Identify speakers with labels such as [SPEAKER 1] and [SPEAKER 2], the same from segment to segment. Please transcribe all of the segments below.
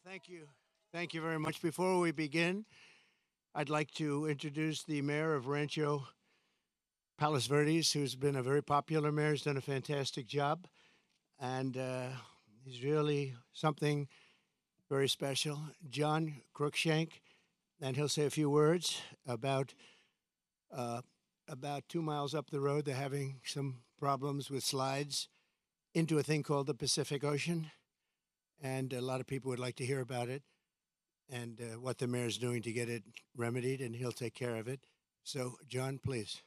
[SPEAKER 1] Thank you. Thank you very much. Before we begin, I'd like to introduce the mayor of Rancho Palos Verdes, who's been a very popular mayor. He's done a fantastic job, and he's really something very special. John Crookshank, and he'll say a few words uh, about 2 miles up the road. They're having some problems with slides into a thing called the Pacific Ocean, and a lot of people would like to hear about it and what the mayor's doing to get it remedied, and he'll take care of it. So, John, please.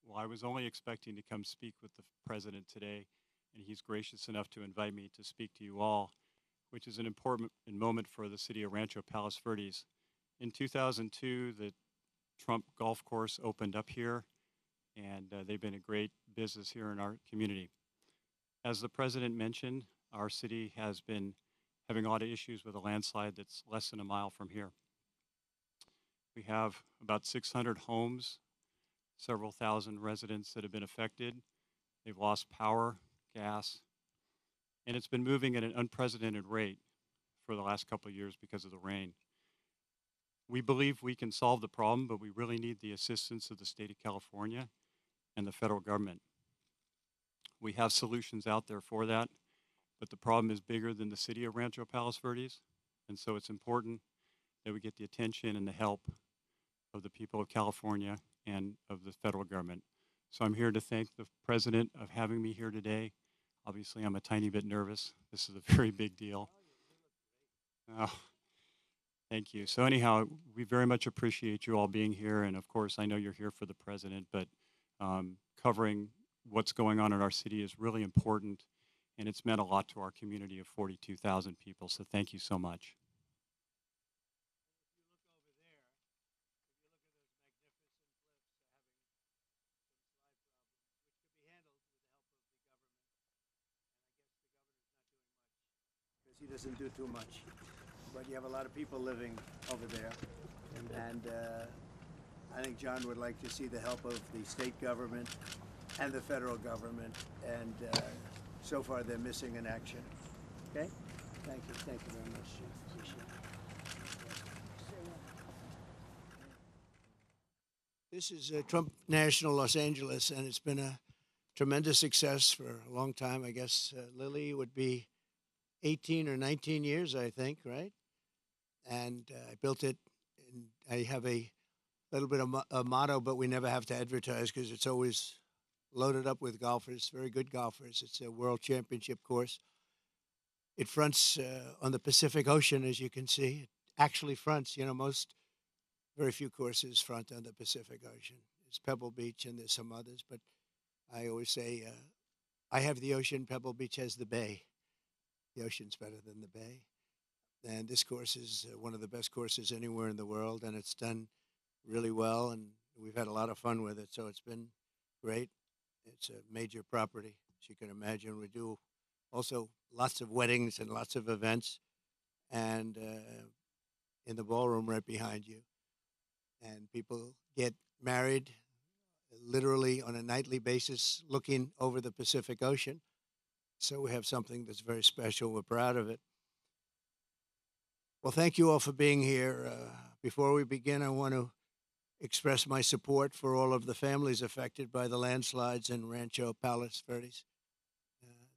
[SPEAKER 2] Well, I was only expecting to come speak with the president today, and he's gracious enough to invite me to speak to you all, which is an important moment for the city of Rancho Palos Verdes. In 2002, the Trump Golf Course opened up here, and they've been a great business here in our community. As the president mentioned, our city has been having a lot of issues with a landslide that's less than a mile from here. We have about 600 homes, several thousand residents that have been affected. They've lost power, gas, and it's been moving at an unprecedented rate for the last couple of years because of the rain. We believe we can solve the problem, but we really need the assistance of the state of California and the federal government. We have solutions out there for that, but the problem is bigger than the city of Rancho Palos Verdes, and so it's important that we get the attention and the help of the people of California and of the federal government. So I'm here to thank the president of having me here today. Obviously, I'm a tiny bit nervous. This is a very big deal. Oh, thank you. So anyhow, we very much appreciate you all being here. And of course, I know you're here for the president, but covering what's going on in our city is really important. And it's meant a lot to our community of 42,000 people. So thank you so much.
[SPEAKER 1] Because he doesn't do too much. But you have a lot of people living over there. And I think John would like to see the help of the state government and the federal government. And so far, they're missing in action. Okay? Thank you. Thank you very much, Jim. Appreciate it. This is Trump National Los Angeles, and it's been a tremendous success for a long time. I guess Lily would be 18 or 19 years, I think, right? And I built it. And I have a little bit of a motto, but we never have to advertise because it's always loaded up with golfers, very good golfers. It's a world championship course. It fronts on the Pacific Ocean, as you can see. It actually fronts, very few courses front on the Pacific Ocean. There's Pebble Beach and there's some others, but I always say I have the ocean, Pebble Beach has the bay. The ocean's better than the bay. And this course is one of the best courses anywhere in the world, and it's done really well, and we've had a lot of fun with it, so it's been great. It's a major property, as you can imagine. We do also lots of weddings and lots of events, and in the ballroom right behind you. And people get married literally on a nightly basis looking over the Pacific Ocean. So we have something that's very special. We're proud of it. Well, thank you all for being here. Before we begin, I want to express my support for all of the families affected by the landslides in Rancho Palos Verdes.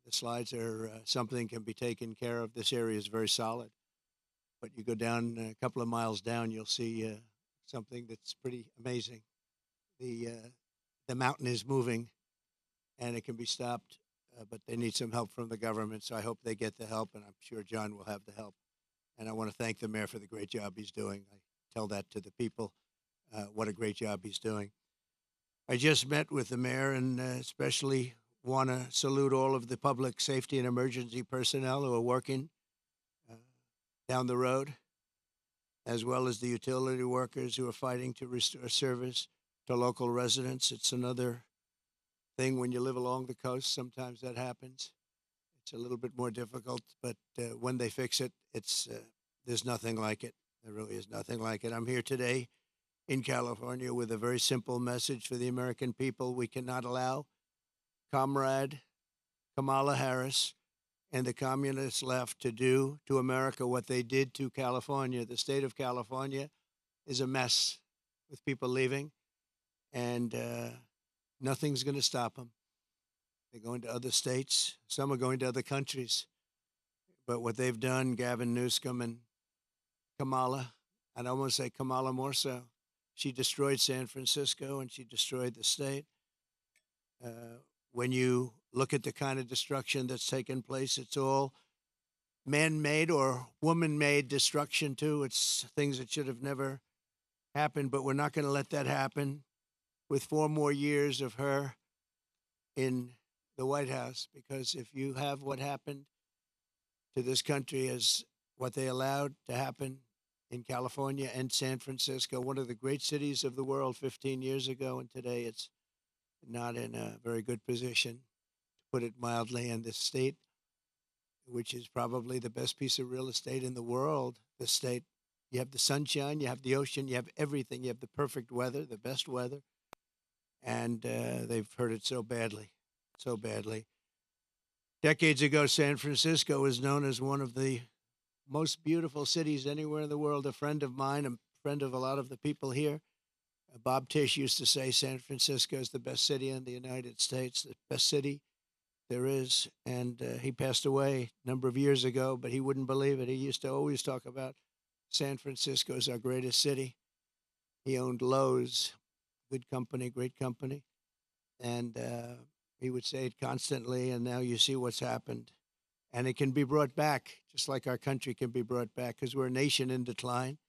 [SPEAKER 1] The slides are something can be taken care of. This area is very solid. But you go down a couple of miles down, you'll see something that's pretty amazing. The mountain is moving, and it can be stopped, but they need some help from the government. So I hope they get the help, and I'm sure John will have the help. And I want to thank the mayor for the great job he's doing. I tell that to the people, what a great job he's doing. I just met with the mayor and especially want to salute all of the public safety and emergency personnel who are working uh, down the road, as well as the utility workers who are fighting to restore service to local residents. It's another thing when you live along the coast. Sometimes that happens. It's a little bit more difficult, but when they fix it, there's nothing like it. There really is nothing like it. I'm here today in California with a very simple message for the American people. We cannot allow Comrade Kamala Harris and the communist left to do to America what they did to California. The state of California is a mess with people leaving, and nothing's going to stop them. They're going to other states. Some are going to other countries. But what they've done, Gavin Newsom and Kamala, I'd almost say Kamala more so. She destroyed San Francisco and she destroyed the state. When you look at the kind of destruction that's taken place, it's all man-made or woman-made destruction too. It's things that should have never happened, but we're not going to let that happen with 4 more years of her in the White House, because if you have what happened to this country as what they allowed to happen in California and San Francisco, one of the great cities of the world 15 years ago, and today it's not in a very good position, to put it mildly, and the state, which is probably the best piece of real estate in the world, the state, you have the sunshine, you have the ocean, you have everything, you have the perfect weather, the best weather, and they've hurt it so badly, so badly. Decades ago, San Francisco was known as one of the most beautiful cities anywhere in the world. A friend of mine, a friend of a lot of the people here, Bob Tisch, used to say San Francisco is the best city in the United States, the best city there is. And he passed away a number of years ago, but he wouldn't believe it. He used to always talk about San Francisco as our greatest city. He owned Lowe's, good company, great company. And he would say it constantly, and now you see what's happened. And it can be brought back, just like our country can be brought back, because we're a nation in decline.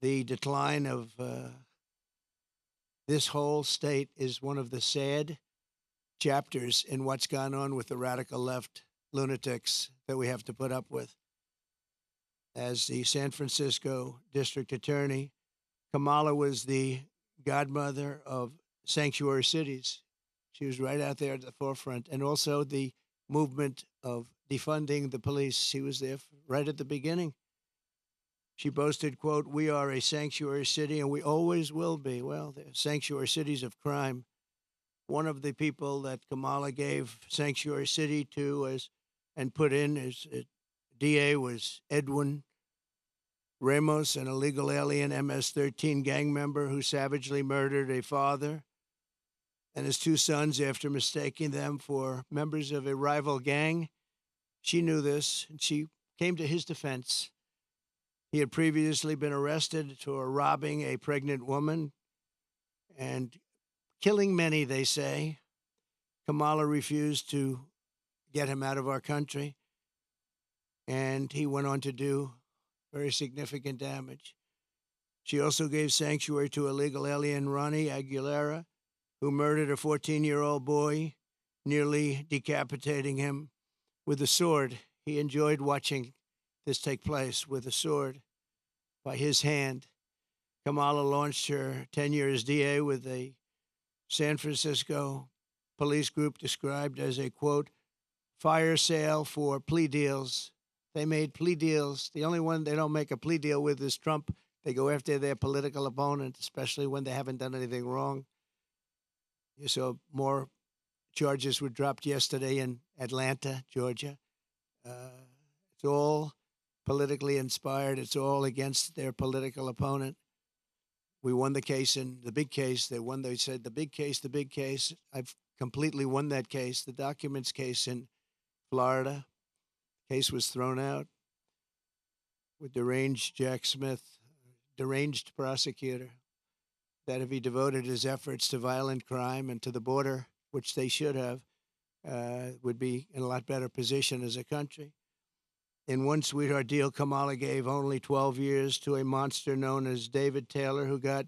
[SPEAKER 1] The decline of this whole state is one of the sad chapters in what's gone on with the radical left lunatics that we have to put up with. As the San Francisco district attorney, Kamala was the godmother of sanctuary cities. She was right out there at the forefront, and also the movement of defunding the police. She was there right at the beginning. She boasted, quote, "We are a sanctuary city and we always will be." Well, they're sanctuary cities of crime. One of the people that Kamala gave sanctuary city to and put in as DA was Edwin Ramos, an illegal alien MS-13 gang member who savagely murdered a father and his 2 sons after mistaking them for members of a rival gang. She knew this, and she came to his defense. He had previously been arrested for robbing a pregnant woman and killing many, they say. Kamala refused to get him out of our country, and he went on to do very significant damage. She also gave sanctuary to illegal alien Ronnie Aguilera, who murdered a 14-year-old boy, nearly decapitating him with a sword. He enjoyed watching this take place with a sword by his hand. Kamala launched her tenure as DA with a San Francisco police group described as a, quote, fire sale for plea deals. They made plea deals. The only one they don't make a plea deal with is Trump. They go after their political opponent, especially when they haven't done anything wrong. You saw more charges were dropped yesterday in Atlanta, Georgia. It's all politically inspired. It's all against their political opponent. We won the case in the big case. They said the big case, the big case. I've completely won that case. The documents case in Florida. Case was thrown out with deranged Jack Smith, deranged prosecutor, that if he devoted his efforts to violent crime and to the border, which they should have, would be in a lot better position as a country. In one sweetheart deal, Kamala gave only 12 years to a monster known as David Taylor, who got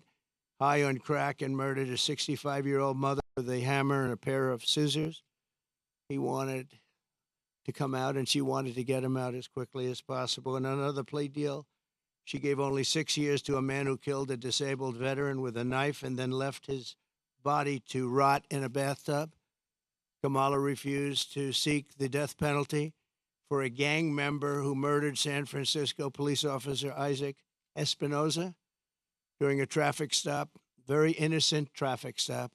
[SPEAKER 1] high on crack and murdered a 65-year-old mother with a hammer and a pair of scissors. He wanted to come out, and she wanted to get him out as quickly as possible. In another plea deal, she gave only 6 years to a man who killed a disabled veteran with a knife and then left his body to rot in a bathtub. Kamala refused to seek the death penalty for a gang member who murdered San Francisco police officer Isaac Espinoza. during a traffic stop, very innocent traffic stop.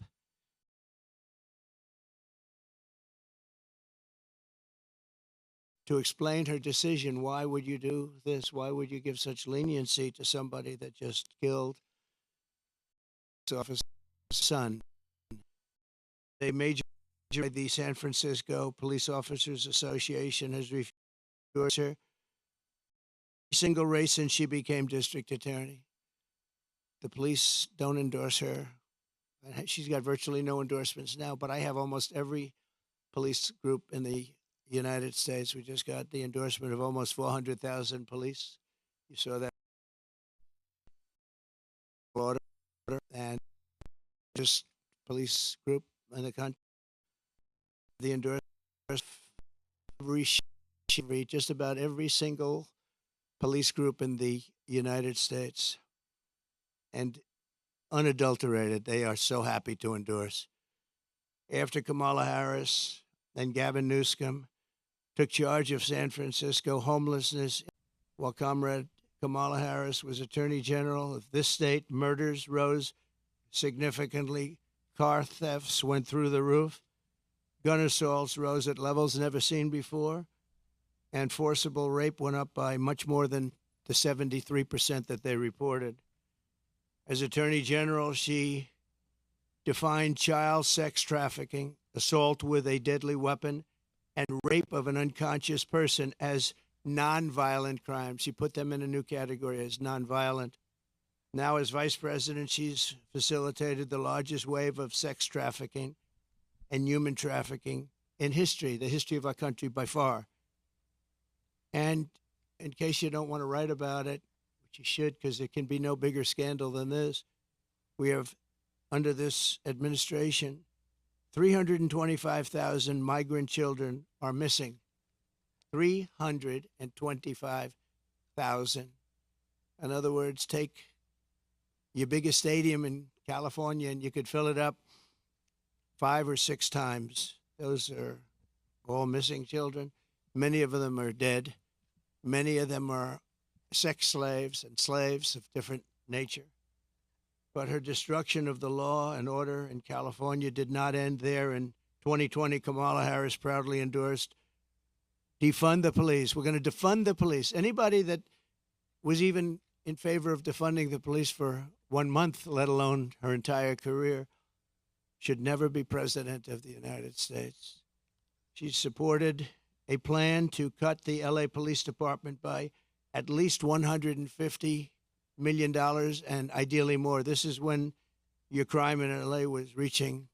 [SPEAKER 1] To explain her decision. Why would you do this? Why would you give such leniency to somebody that just killed his officer's son? A major, the San Francisco Police Officers Association has refused her single race since she became district attorney. The police don't endorse her. She's got virtually no endorsements now, but I have almost every police group in the United States. We just got the endorsement of almost 400,000 police. You saw that. And just police group in the country. The endorsement just about every single police group in the United States. And unadulterated, they are so happy to endorse. After Kamala Harris and Gavin Newsom took charge of San Francisco homelessness, while Comrade Kamala Harris was Attorney General of this state, murders rose significantly, car thefts went through the roof, gun assaults rose at levels never seen before, and forcible rape went up by much more than the 73% that they reported. As Attorney General, she defined child sex trafficking, assault with a deadly weapon, and rape of an unconscious person as nonviolent crimes. She put them in a new category as nonviolent. Now, as vice president, she's facilitated the largest wave of sex trafficking and human trafficking in history, the history of our country by far. And in case you don't want to write about it, which you should, because there can be no bigger scandal than this, we have, under this administration, 325,000 migrant children are missing. 325,000. In other words, take your biggest stadium in California and you could fill it up 5 or 6 times. Those are all missing children. Many of them are dead. Many of them are sex slaves and slaves of different nature. But her destruction of the law and order in California did not end there. In 2020, Kamala Harris proudly endorsed defund the police. We're going to defund the police. Anybody that was even in favor of defunding the police for 1 month, let alone her entire career, should never be president of the United States. She supported a plan to cut the LA Police Department by at least $150 million and ideally more. This is when your crime in LA was reaching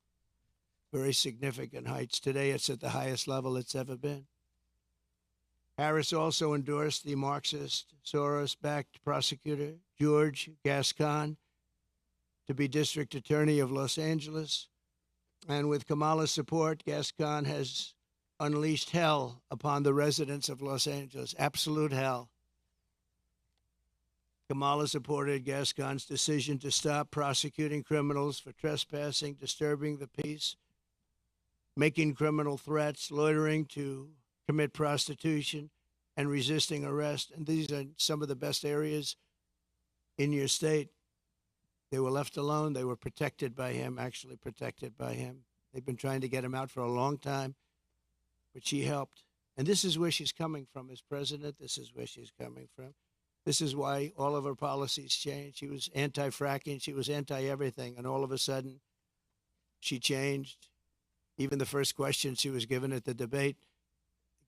[SPEAKER 1] very significant heights. Today, it's at the highest level it's ever been. Harris also endorsed the Marxist, Soros-backed prosecutor, George Gascon, to be district attorney of Los Angeles. And with Kamala's support, Gascon has unleashed hell upon the residents of Los Angeles, absolute hell. Kamala supported Gascon's decision to stop prosecuting criminals for trespassing, disturbing the peace, making criminal threats, loitering to commit prostitution, and resisting arrest. And these are some of the best areas in your state. They were left alone. They were protected by him, actually protected by him. They've been trying to get him out for a long time, but she helped. And this is where she's coming from as president. This is where she's coming from. This is why all of her policies changed. She was anti-fracking. She was anti-everything. And all of a sudden, she changed. Even the first question she was given at the debate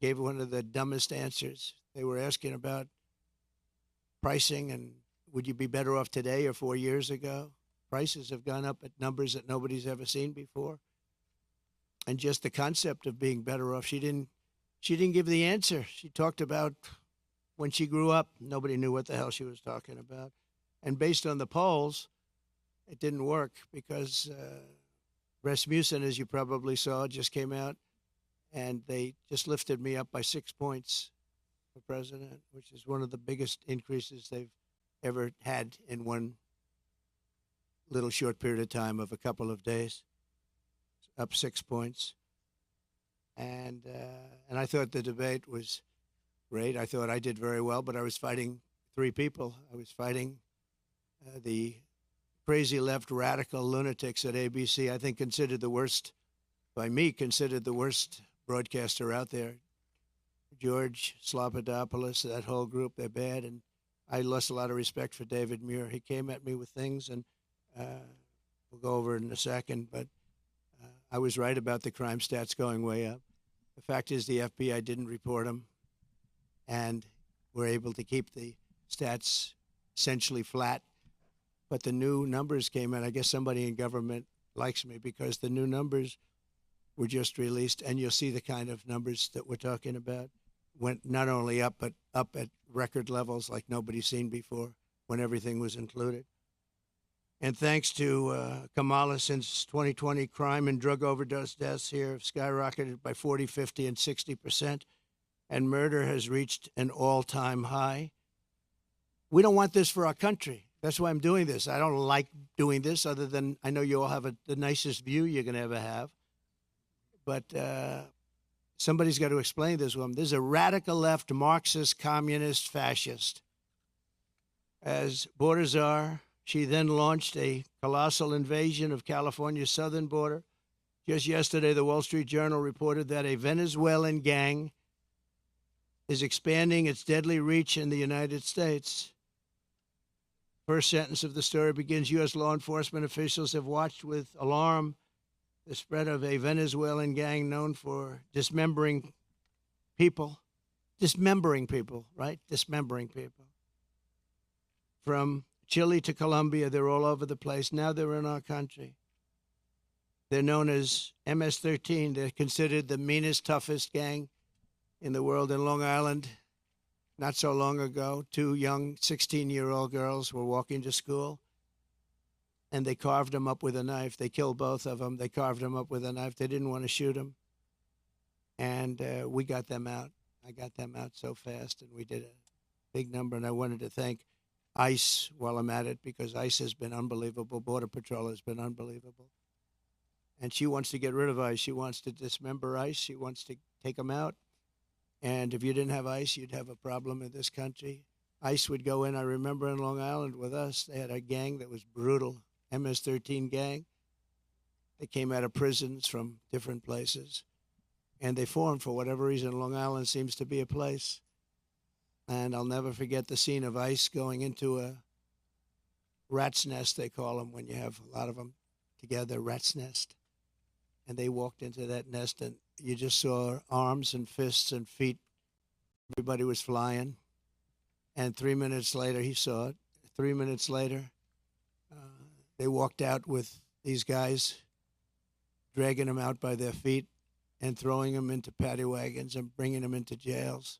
[SPEAKER 1] gave one of the dumbest answers. They were asking about pricing and would you be better off today or 4 years ago? Prices have gone up at numbers that nobody's ever seen before. And just the concept of being better off, she didn't give the answer. She talked about when she grew up, nobody knew what the hell she was talking about. And based on the polls, it didn't work because Rasmussen, as you probably saw, just came out and they just lifted me up by 6 points for president, which is one of the biggest increases they've ever had in one little short period of time of a couple of days, up 6 points. And I thought the debate was great. I thought I did very well, but I was fighting 3 people. I was fighting the crazy left radical lunatics at ABC, I think considered the worst, by me, considered the worst broadcaster out there. George Slopadopoulos, that whole group, they're bad. And I lost a lot of respect for David Muir. He came at me with things, and we'll go over it in a second, but I was right about the crime stats going way up. The fact is the FBI didn't report them, and we're able to keep the stats essentially flat. But the new numbers came in. I guess somebody in government likes me because the new numbers were just released, and you'll see the kind of numbers that we're talking about went not only up, but up at record levels like nobody's seen before when everything was included. And thanks to Kamala, since 2020, crime and drug overdose deaths here have skyrocketed by 40, 50, and 60%, and murder has reached an all-time high. We don't want this for our country. That's why I'm doing this. I don't like doing this, other than I know you all have the nicest view you're going to ever have. But somebody's got to explain this one. There's a radical left, Marxist, communist, fascist. As border czar, she then launched a colossal invasion of California's southern border. Just yesterday, the Wall Street Journal reported that a Venezuelan gang is expanding its deadly reach in the United States. First sentence of the story begins, U.S. law enforcement officials have watched with alarm the spread of a Venezuelan gang known for dismembering people. Dismembering people, right? Dismembering people. From Chile to Colombia, they're all over the place. Now they're in our country. They're known as MS-13. They're considered the meanest, toughest gang in the world. In Long Island, not so long ago, two young 16-year-old girls were walking to school, and they carved them up with a knife. They killed both of them. They carved them up with a knife. They didn't want to shoot them. And we got them out. I got them out so fast, and we did a big number. And I wanted to thank ICE while I'm at it, because ICE has been unbelievable. Border Patrol has been unbelievable. And she wants to get rid of ICE. She wants to dismember ICE. She wants to take them out. And if you didn't have ICE, you'd have a problem in this country. ICE would go in. I remember in Long Island with us, they had a gang that was brutal, MS-13 gang. They came out of prisons from different places. And they formed, for whatever reason, Long Island seems to be a place. And I'll never forget the scene of ICE going into a rat's nest, they call them, when you have a lot of them together, rat's nest. And they walked into that nest, and you just saw arms and fists and feet. Everybody was flying. And 3 minutes later, he saw it. 3 minutes later, they walked out with these guys, dragging them out by their feet and throwing them into paddy wagons and bringing them into jails.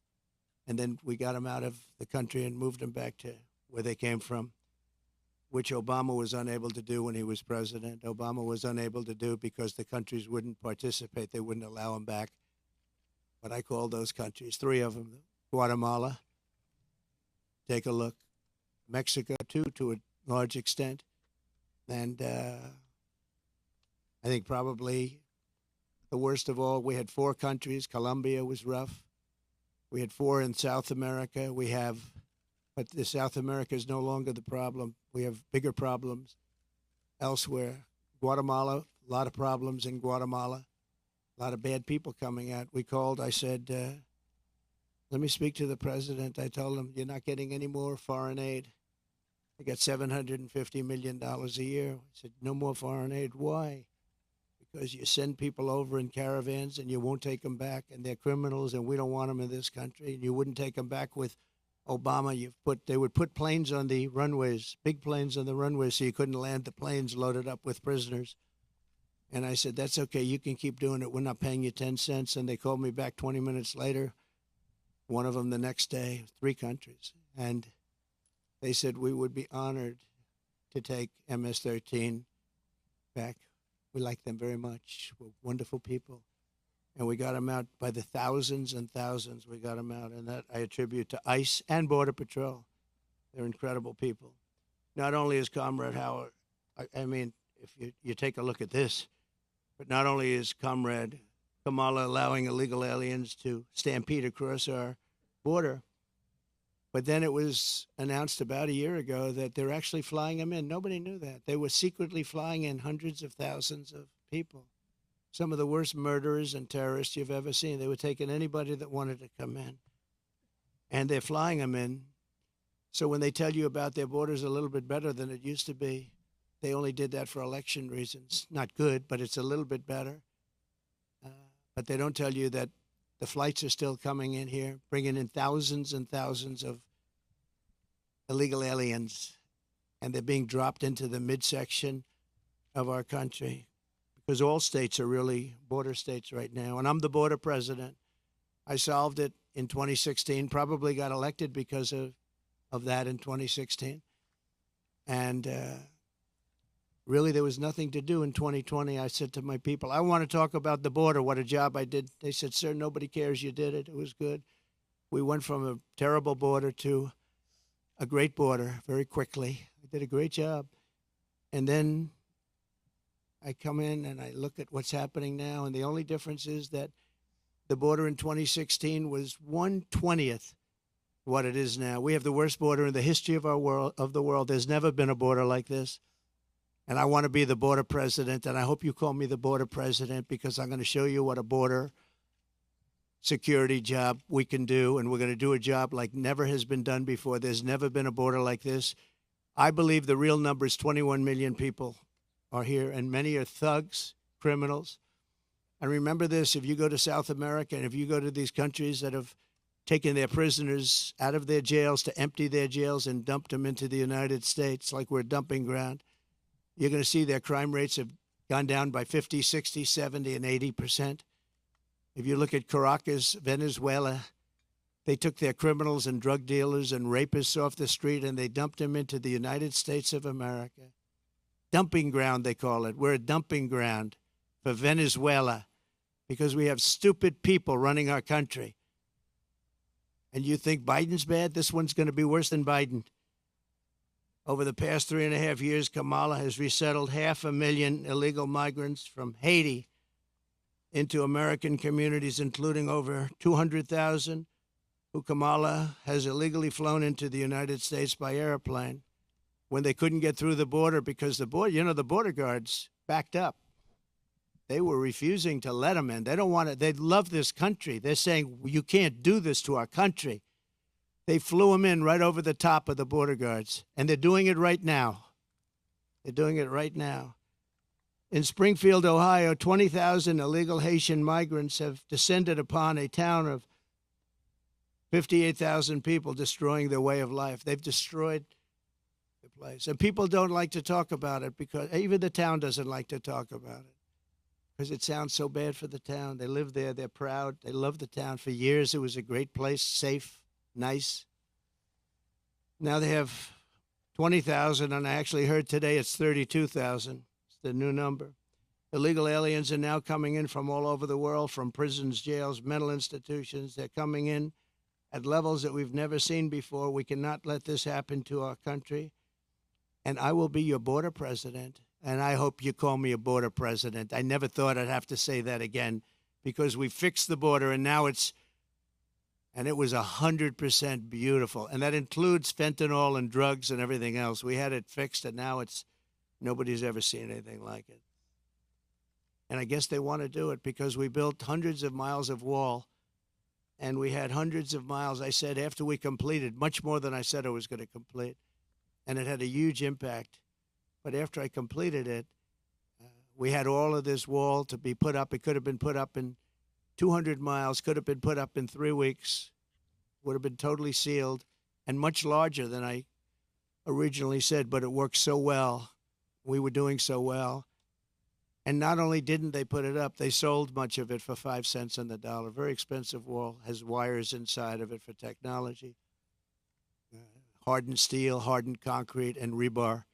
[SPEAKER 1] And then we got them out of the country and moved them back to where they came from, which Obama was unable to do when he was president. Obama was unable to do because the countries wouldn't participate. They wouldn't allow him back. But I called those countries, three of them. Guatemala, take a look. Mexico, too, to a large extent. And I think probably the worst of all, we had four countries. Colombia was rough. We had four in South America. But the South America is no longer the problem. We have bigger problems elsewhere. Guatemala, a lot of problems in Guatemala. A lot of bad people coming out. We called, I said, let me speak to the president. I told him, you're not getting any more foreign aid. I got $750 million a year. I said, no more foreign aid. Why? Because you send people over in caravans and you won't take them back, and they're criminals, and we don't want them in this country. And you wouldn't take them back with Obama. They would put planes on the runways, big planes on the runways, so you couldn't land the planes loaded up with prisoners. And I said, that's okay. You can keep doing it. We're not paying you 10 cents. And they called me back 20 minutes later, one of them the next day, three countries. And they said we would be honored to take MS-13 back. We like them very much. We're wonderful people. And we got them out by the thousands and thousands. We got them out. And that I attribute to ICE and Border Patrol. They're incredible people. Not only is Comrade Howard, I mean, if you take a look at this, but not only is Comrade Kamala allowing illegal aliens to stampede across our border, But then it was announced about a year ago that they're actually flying them in. Nobody knew that. They were secretly flying in hundreds of thousands of people. Some of the worst murderers and terrorists you've ever seen. They were taking anybody that wanted to come in, and they're flying them in. So when they tell you about their borders a little bit better than it used to be, they only did that for election reasons. Not good, but it's a little bit better. But they don't tell you that the flights are still coming in here, bringing in thousands and thousands of illegal aliens, and they're being dropped into the midsection of our country because all states are really border states right now. And I'm the border president. I solved it in 2016, probably got elected because of that in 2016. And really, there was nothing to do in 2020. I said to my people, I want to talk about the border, what a job I did. They said, sir, nobody cares you did it. It was good. We went from a terrible border to a great border very quickly. I did a great job. And then I come in and I look at what's happening now, and the only difference is that the border in 2016 was 1/20th what it is now. We have the worst border in the history of the world. There's never been a border like this. And I want to be the border president, and I hope you call me the border president because I'm going to show you what a border security job we can do, and we're going to do a job like never has been done before. There's never been a border like this. I believe the real number is 21 million people are here, and many are thugs, criminals. And remember this, if you go to South America and if you go to these countries that have taken their prisoners out of their jails to empty their jails and dumped them into the United States like we're a dumping ground, you're going to see their crime rates have gone down by 50, 60, 70, and 80%. If you look at Caracas, Venezuela, they took their criminals and drug dealers and rapists off the street and they dumped them into the United States of America. Dumping ground, they call it. We're a dumping ground for Venezuela because we have stupid people running our country. And you think Biden's bad? This one's going to be worse than Biden. Over the past 3.5 years, Kamala has resettled 500,000 illegal migrants from Haiti into American communities, including over 200,000 who Kamala has illegally flown into the United States by airplane when they couldn't get through the border because the border guards backed up. They were refusing to let them in. They don't want it. They love this country. They're saying, you can't do this to our country. They flew them in right over the top of the border guards, and they're doing it right now. They're doing it right now. In Springfield, Ohio, 20,000 illegal Haitian migrants have descended upon a town of 58,000 people, destroying their way of life. They've destroyed the place. And people don't like to talk about it because even the town doesn't like to talk about it because it sounds so bad for the town. They live there. They're proud. They love the town. For years, it was a great place, safe, nice. Now they have 20,000, and I actually heard today it's 32,000. It's the new number. Illegal aliens are now coming in from all over the world, from prisons, jails, mental institutions. They're coming in at levels that we've never seen before. We cannot let this happen to our country. And I will be your border president, and I hope you call me a border president. I never thought I'd have to say that again because we fixed the border, and now it was 100% beautiful. And that includes fentanyl and drugs and everything else. We had it fixed, and now nobody's ever seen anything like it. And I guess they want to do it because we built hundreds of miles of wall, and we had hundreds of miles, I said, after we completed, much more than I said I was going to complete. And it had a huge impact. But after I completed it, we had all of this wall to be put up. It could have been put up in 200 miles, could have been put up in 3 weeks, would have been totally sealed and much larger than I originally said, but it worked so well. We were doing so well. And not only didn't they put it up, they sold much of it for 5 cents on the dollar. Very expensive wall, has wires inside of it for technology. Hardened steel, hardened concrete, and rebar.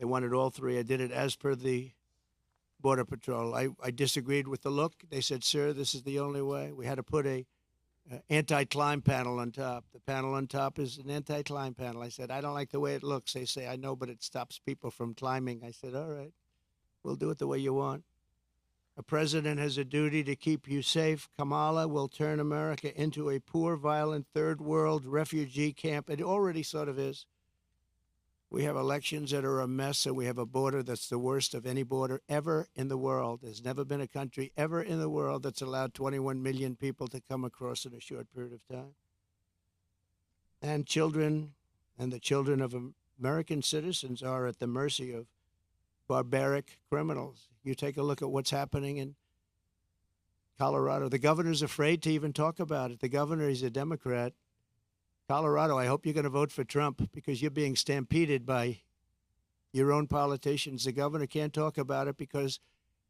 [SPEAKER 1] They wanted all three. I did it as per the Border Patrol. I disagreed with the look. They said, sir, this is the only way. We had to put a anti-climb panel on top. The panel on top is an anti-climb panel. I said, I don't like the way it looks. They say, I know, but it stops people from climbing. I said, all right, we'll do it the way you want. A president has a duty to keep you safe. Kamala will turn America into a poor, violent, third world refugee camp. It already sort of is. We have elections that are a mess, and we have a border that's the worst of any border ever in the world. There's never been a country ever in the world that's allowed 21 million people to come across in a short period of time. And children and the children of American citizens are at the mercy of barbaric criminals. You take a look at what's happening in Colorado. The governor's afraid to even talk about it. The governor, he's a Democrat. Colorado, I hope you're going to vote for Trump because you're being stampeded by your own politicians. The governor can't talk about it because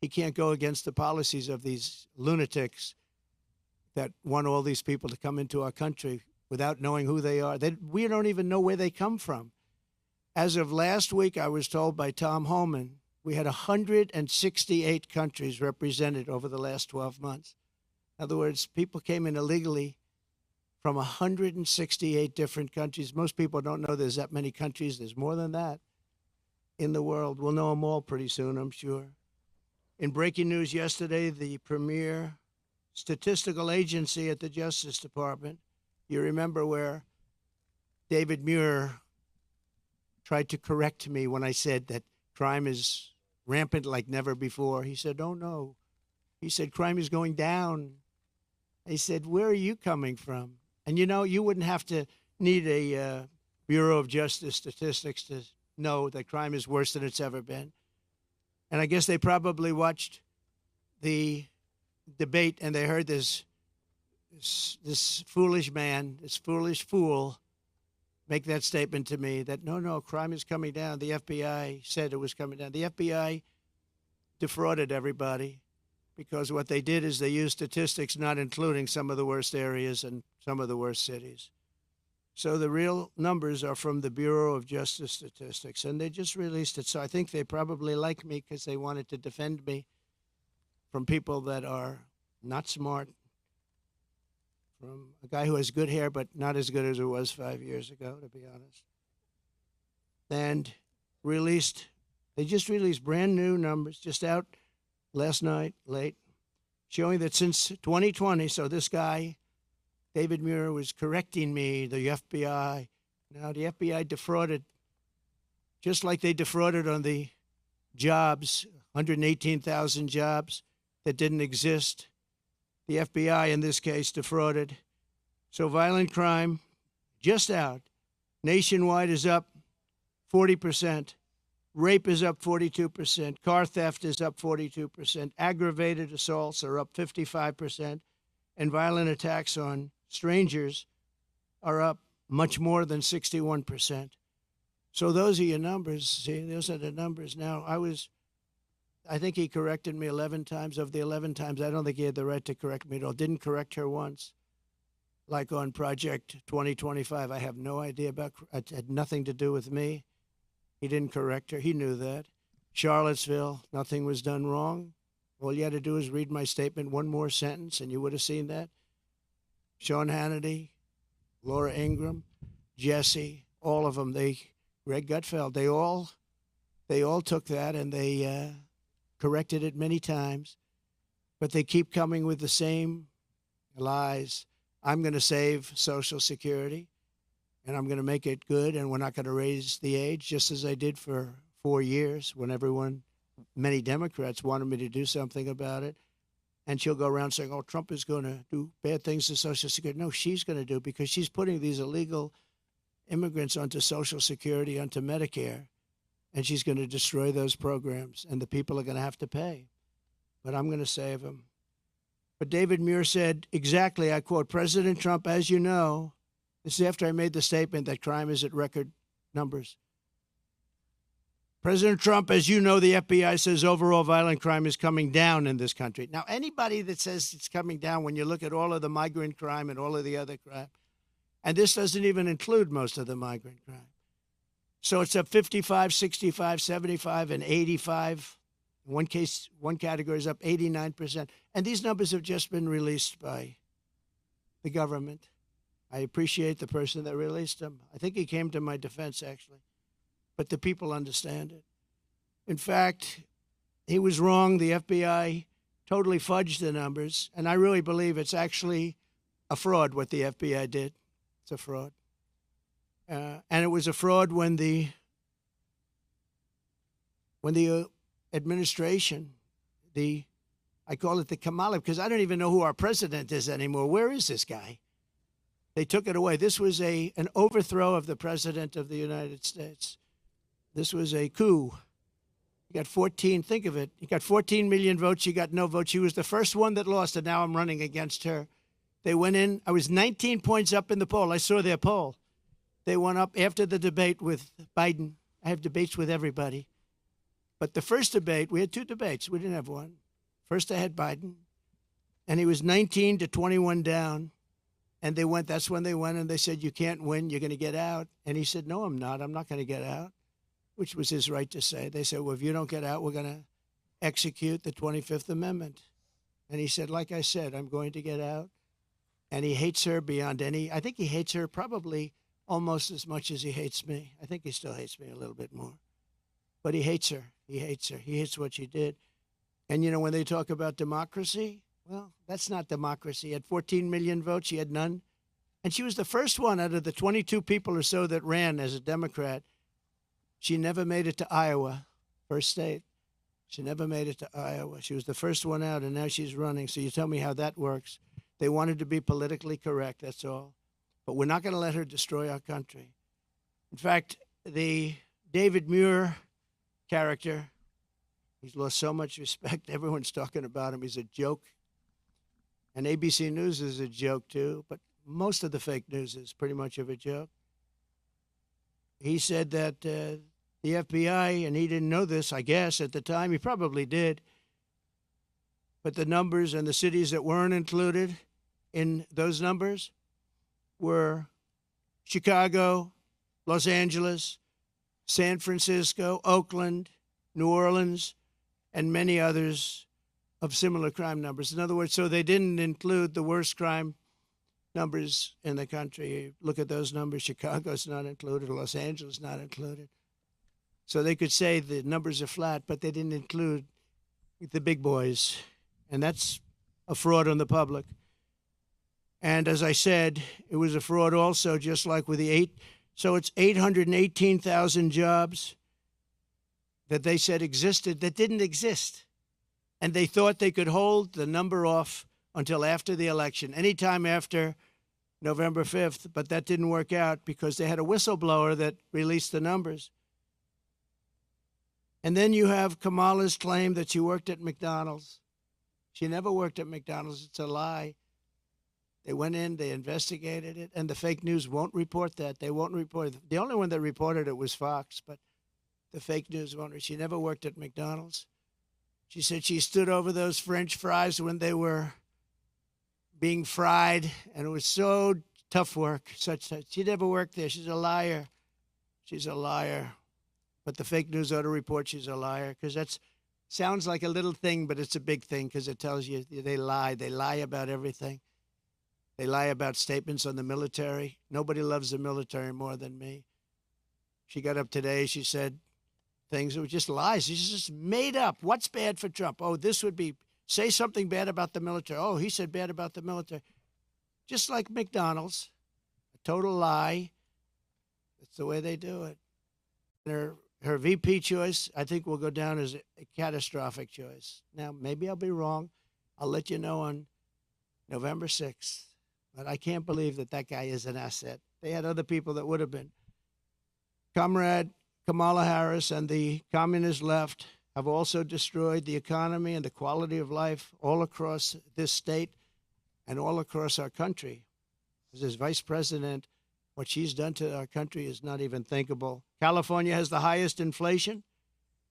[SPEAKER 1] he can't go against the policies of these lunatics that want all these people to come into our country without knowing who they are. We don't even know where they come from. As of last week, I was told by Tom Homan, we had 168 countries represented over the last 12 months. In other words, people came in illegally from 168 different countries. Most people don't know there's that many countries. There's more than that in the world. We'll know them all pretty soon, I'm sure. In breaking news yesterday, the premier statistical agency at the Justice Department, you remember where David Muir tried to correct me when I said that crime is rampant like never before. He said, oh, no. He said, crime is going down. I said, where are you coming from? And, you know, you wouldn't have to need a Bureau of Justice statistics to know that crime is worse than it's ever been. And I guess they probably watched the debate and they heard this foolish man, this foolish fool, make that statement to me that, no, crime is coming down. The FBI said it was coming down. The FBI defrauded everybody because what they did is they used statistics not including some of the worst areas and some of the worst cities. So the real numbers are from the Bureau of Justice Statistics, and they just released it. So I think they probably like me because they wanted to defend me from people that are not smart, from a guy who has good hair, but not as good as it was 5 years ago, to be honest. And they just released brand new numbers, just out last night, late, showing that since 2020, so this guy, David Muir, was correcting me, the FBI. Now, the FBI defrauded, just like they defrauded on the jobs, 118,000 jobs that didn't exist. The FBI, in this case, defrauded. So violent crime, just out, nationwide is up 40%. Rape is up 42%. Car theft is up 42%. Aggravated assaults are up 55%. And violent attacks on strangers are up much more than 61%. So those are your numbers. See, those are the numbers. Now, I think he corrected me 11 times. Of the 11 times, I don't think he had the right to correct me at all. Didn't correct her once. Like on Project 2025, I have no idea about, it had nothing to do with me. He didn't correct her. He knew that. Charlottesville, nothing was done wrong. All you had to do is read my statement one more sentence, and you would have seen that. Sean Hannity, Laura Ingraham, Jesse, all of them, Greg Gutfeld, they all took that and they corrected it many times, but they keep coming with the same lies. I'm going to save Social Security, and I'm going to make it good, and we're not going to raise the age, just as I did for 4 years when many Democrats wanted me to do something about it. And she'll go around saying, oh, Trump is going to do bad things to Social Security. No, she's going to do, because she's putting these illegal immigrants onto Social Security, onto Medicare, and she's going to destroy those programs, and the people are going to have to pay. But I'm going to save them. But David Muir said exactly, I quote, President Trump, as you know, this is after I made the statement that crime is at record numbers. President Trump, as you know, the FBI says overall violent crime is coming down in this country. Now, anybody that says it's coming down, when you look at all of the migrant crime and all of the other crime, and this doesn't even include most of the migrant crime. So it's up 55, 65, 75, and 85. In one category is up 89%. And these numbers have just been released by the government. I appreciate the person that released them. I think he came to my defense, actually. But the people understand it. In fact, he was wrong. The FBI totally fudged the numbers. And I really believe it's actually a fraud what the FBI did. It's a fraud. And it was a fraud when the administration, I call it the Kamala, because I don't even know who our president is anymore. Where is this guy? They took it away. This was an overthrow of the president of the United States. This was a coup. You got 14, think of it. You got 14 million votes. You got no votes. She was the first one that lost, and now I'm running against her. They went in. I was 19 points up in the poll. I saw their poll. They went up after the debate with Biden. I have debates with everybody. But the first debate, we had two debates. We didn't have one. First, I had Biden, and he was 19 to 21 down. And they went, that's when they went, and they said, you can't win, you're going to get out. And he said, no, I'm not going to get out, which was his right to say. They said, well, if you don't get out, we're going to execute the 25th Amendment. And he said, like I said, I'm going to get out. And he hates her beyond I think he hates her probably almost as much as he hates me. I think he still hates me a little bit more. But he hates her. He hates her. He hates what she did. And, you know, when they talk about democracy, well, that's not democracy. He had 14 million votes. She had none. And she was the first one out of the 22 people or so that ran as a Democrat. She never made it to Iowa, first state. She never made it to Iowa. She was the first one out, and now she's running. So you tell me how that works. They wanted to be politically correct, that's all. But we're not going to let her destroy our country. In fact, the David Muir character, he's lost so much respect. Everyone's talking about him. He's a joke. And ABC News is a joke, too. But most of the fake news is pretty much of a joke. He said that the FBI, and he didn't know this, I guess, at the time. He probably did. But the numbers and the cities that weren't included in those numbers were Chicago, Los Angeles, San Francisco, Oakland, New Orleans, and many others of similar crime numbers. In other words, so they didn't include the worst crime numbers in the country. Look at those numbers. Chicago's not included. Los Angeles not included. So they could say the numbers are flat, but they didn't include the big boys. And that's a fraud on the public. And as I said, it was a fraud also, just like with so it's 818,000 jobs that they said existed that didn't exist. And they thought they could hold the number off until after the election, anytime after November 5th, but that didn't work out because they had a whistleblower that released the numbers. And then you have Kamala's claim that she worked at McDonald's. She never worked at McDonald's. It's a lie. They went in, they investigated it, and the fake news won't report that. They won't report it. The only one that reported it was Fox, but the fake news won't. She never worked at McDonald's. She said she stood over those French fries when they were being fried, and it was so tough work. She never worked there. She's a liar. She's a liar. But the fake news ought to report she's a liar, because that sounds like a little thing, but it's a big thing, because it tells you they lie. They lie about everything. They lie about statements on the military. Nobody loves the military more than me. She got up today. She said things that were just lies. She's just made up. What's bad for Trump? Oh, this would be, say something bad about the military. Oh, he said bad about the military. Just like McDonald's, a total lie. That's the way they do it. Her VP choice, I think, will go down as a catastrophic choice. Now, maybe I'll be wrong. I'll let you know on November 6th. But I can't believe that guy is an asset. They had other people that would have been. Comrade Kamala Harris and the communist left have also destroyed the economy and the quality of life all across this state and all across our country. As vice president, what she's done to our country is not even thinkable. California has the highest inflation,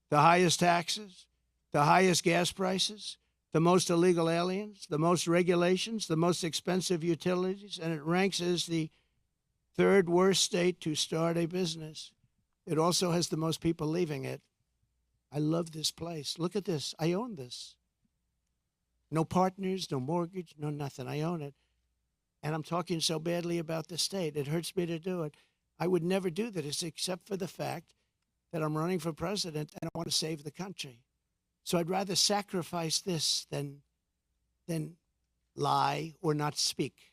[SPEAKER 1] the highest taxes, the highest gas prices, the most illegal aliens, the most regulations, the most expensive utilities, and it ranks as the third worst state to start a business. It also has the most people leaving it. I love this place. Look at this. I own this. No partners, no mortgage, no nothing. I own it. And I'm talking so badly about the state. It hurts me to do it. I would never do this except for the fact that I'm running for president and I want to save the country. So I'd rather sacrifice this than than lie or not speak.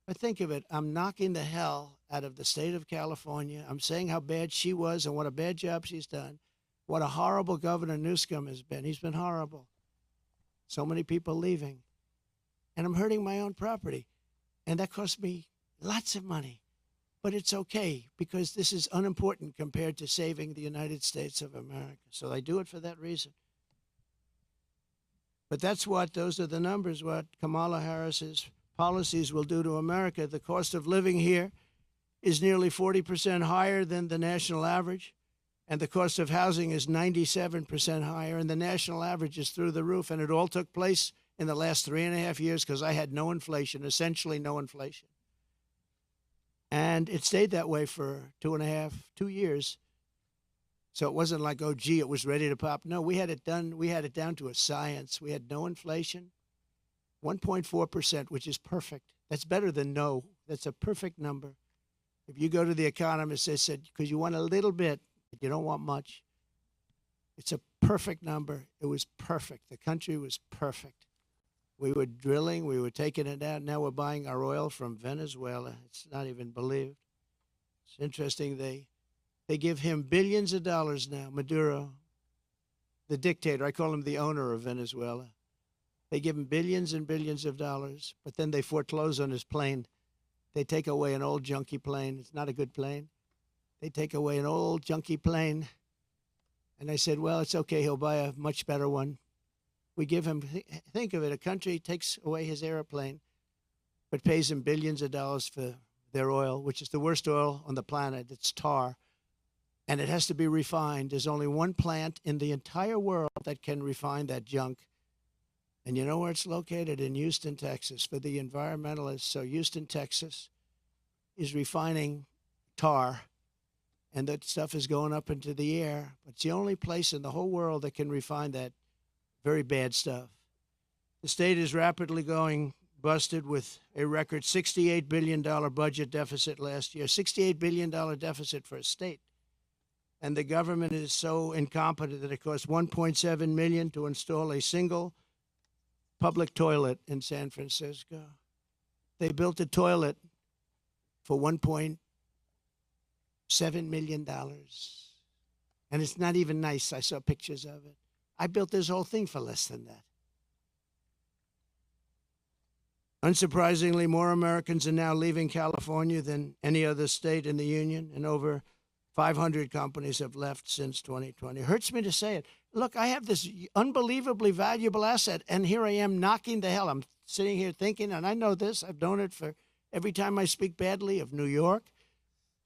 [SPEAKER 1] But think of it, I'm knocking the hell out of the state of California. I'm saying how bad she was and what a bad job she's done. What a horrible Governor Newsom has been. He's been horrible. So many people leaving. And I'm hurting my own property. And that cost me lots of money. But it's okay because this is unimportant compared to saving the United States of America. So I do it for that reason. But those are the numbers, what Kamala Harris's policies will do to America. The cost of living here is nearly 40% higher than the national average. And the cost of housing is 97% higher. And the national average is through the roof. And it all took place in the last 3.5 years because I had no inflation, essentially no inflation. And it stayed that way for 2 years. So it wasn't like, oh, gee, it was ready to pop. No, we had it done. We had it down to a science. We had no inflation, 1.4%, which is perfect. That's better than no. That's a perfect number. If you go to the economist, they said, because you want a little bit, but you don't want much. It's a perfect number. It was perfect. The country was perfect. We were drilling. We were taking it out. Now we're buying our oil from Venezuela. It's not even believed. It's interesting. They give him billions of dollars now, Maduro, the dictator. I call him the owner of Venezuela. They give him billions and billions of dollars, but then they foreclose on his plane. They take away an old junky plane. It's not a good plane. They take away an old junky plane. And I said, well, it's okay. He'll buy a much better one. We give him, think of it, a country takes away his airplane, but pays him billions of dollars for their oil, which is the worst oil on the planet. It's tar. And it has to be refined. There's only one plant in the entire world that can refine that junk. And you know where it's located? In Houston, Texas, for the environmentalists. So Houston, Texas is refining tar, and that stuff is going up into the air. But it's the only place in the whole world that can refine that very bad stuff. The state is rapidly going busted with a record $68 billion budget deficit last year, $68 billion deficit for a state. And the government is so incompetent that it costs $1.7 million to install a single public toilet in San Francisco. They built a toilet for $1.7 million. And it's not even nice. I saw pictures of it. I built this whole thing for less than that. Unsurprisingly, more Americans are now leaving California than any other state in the union, and over 500 companies have left since 2020. It hurts me to say it. Look, I have this unbelievably valuable asset, and here I am knocking the hell. I'm sitting here thinking, and I know this. I've known it for every time I speak badly of New York.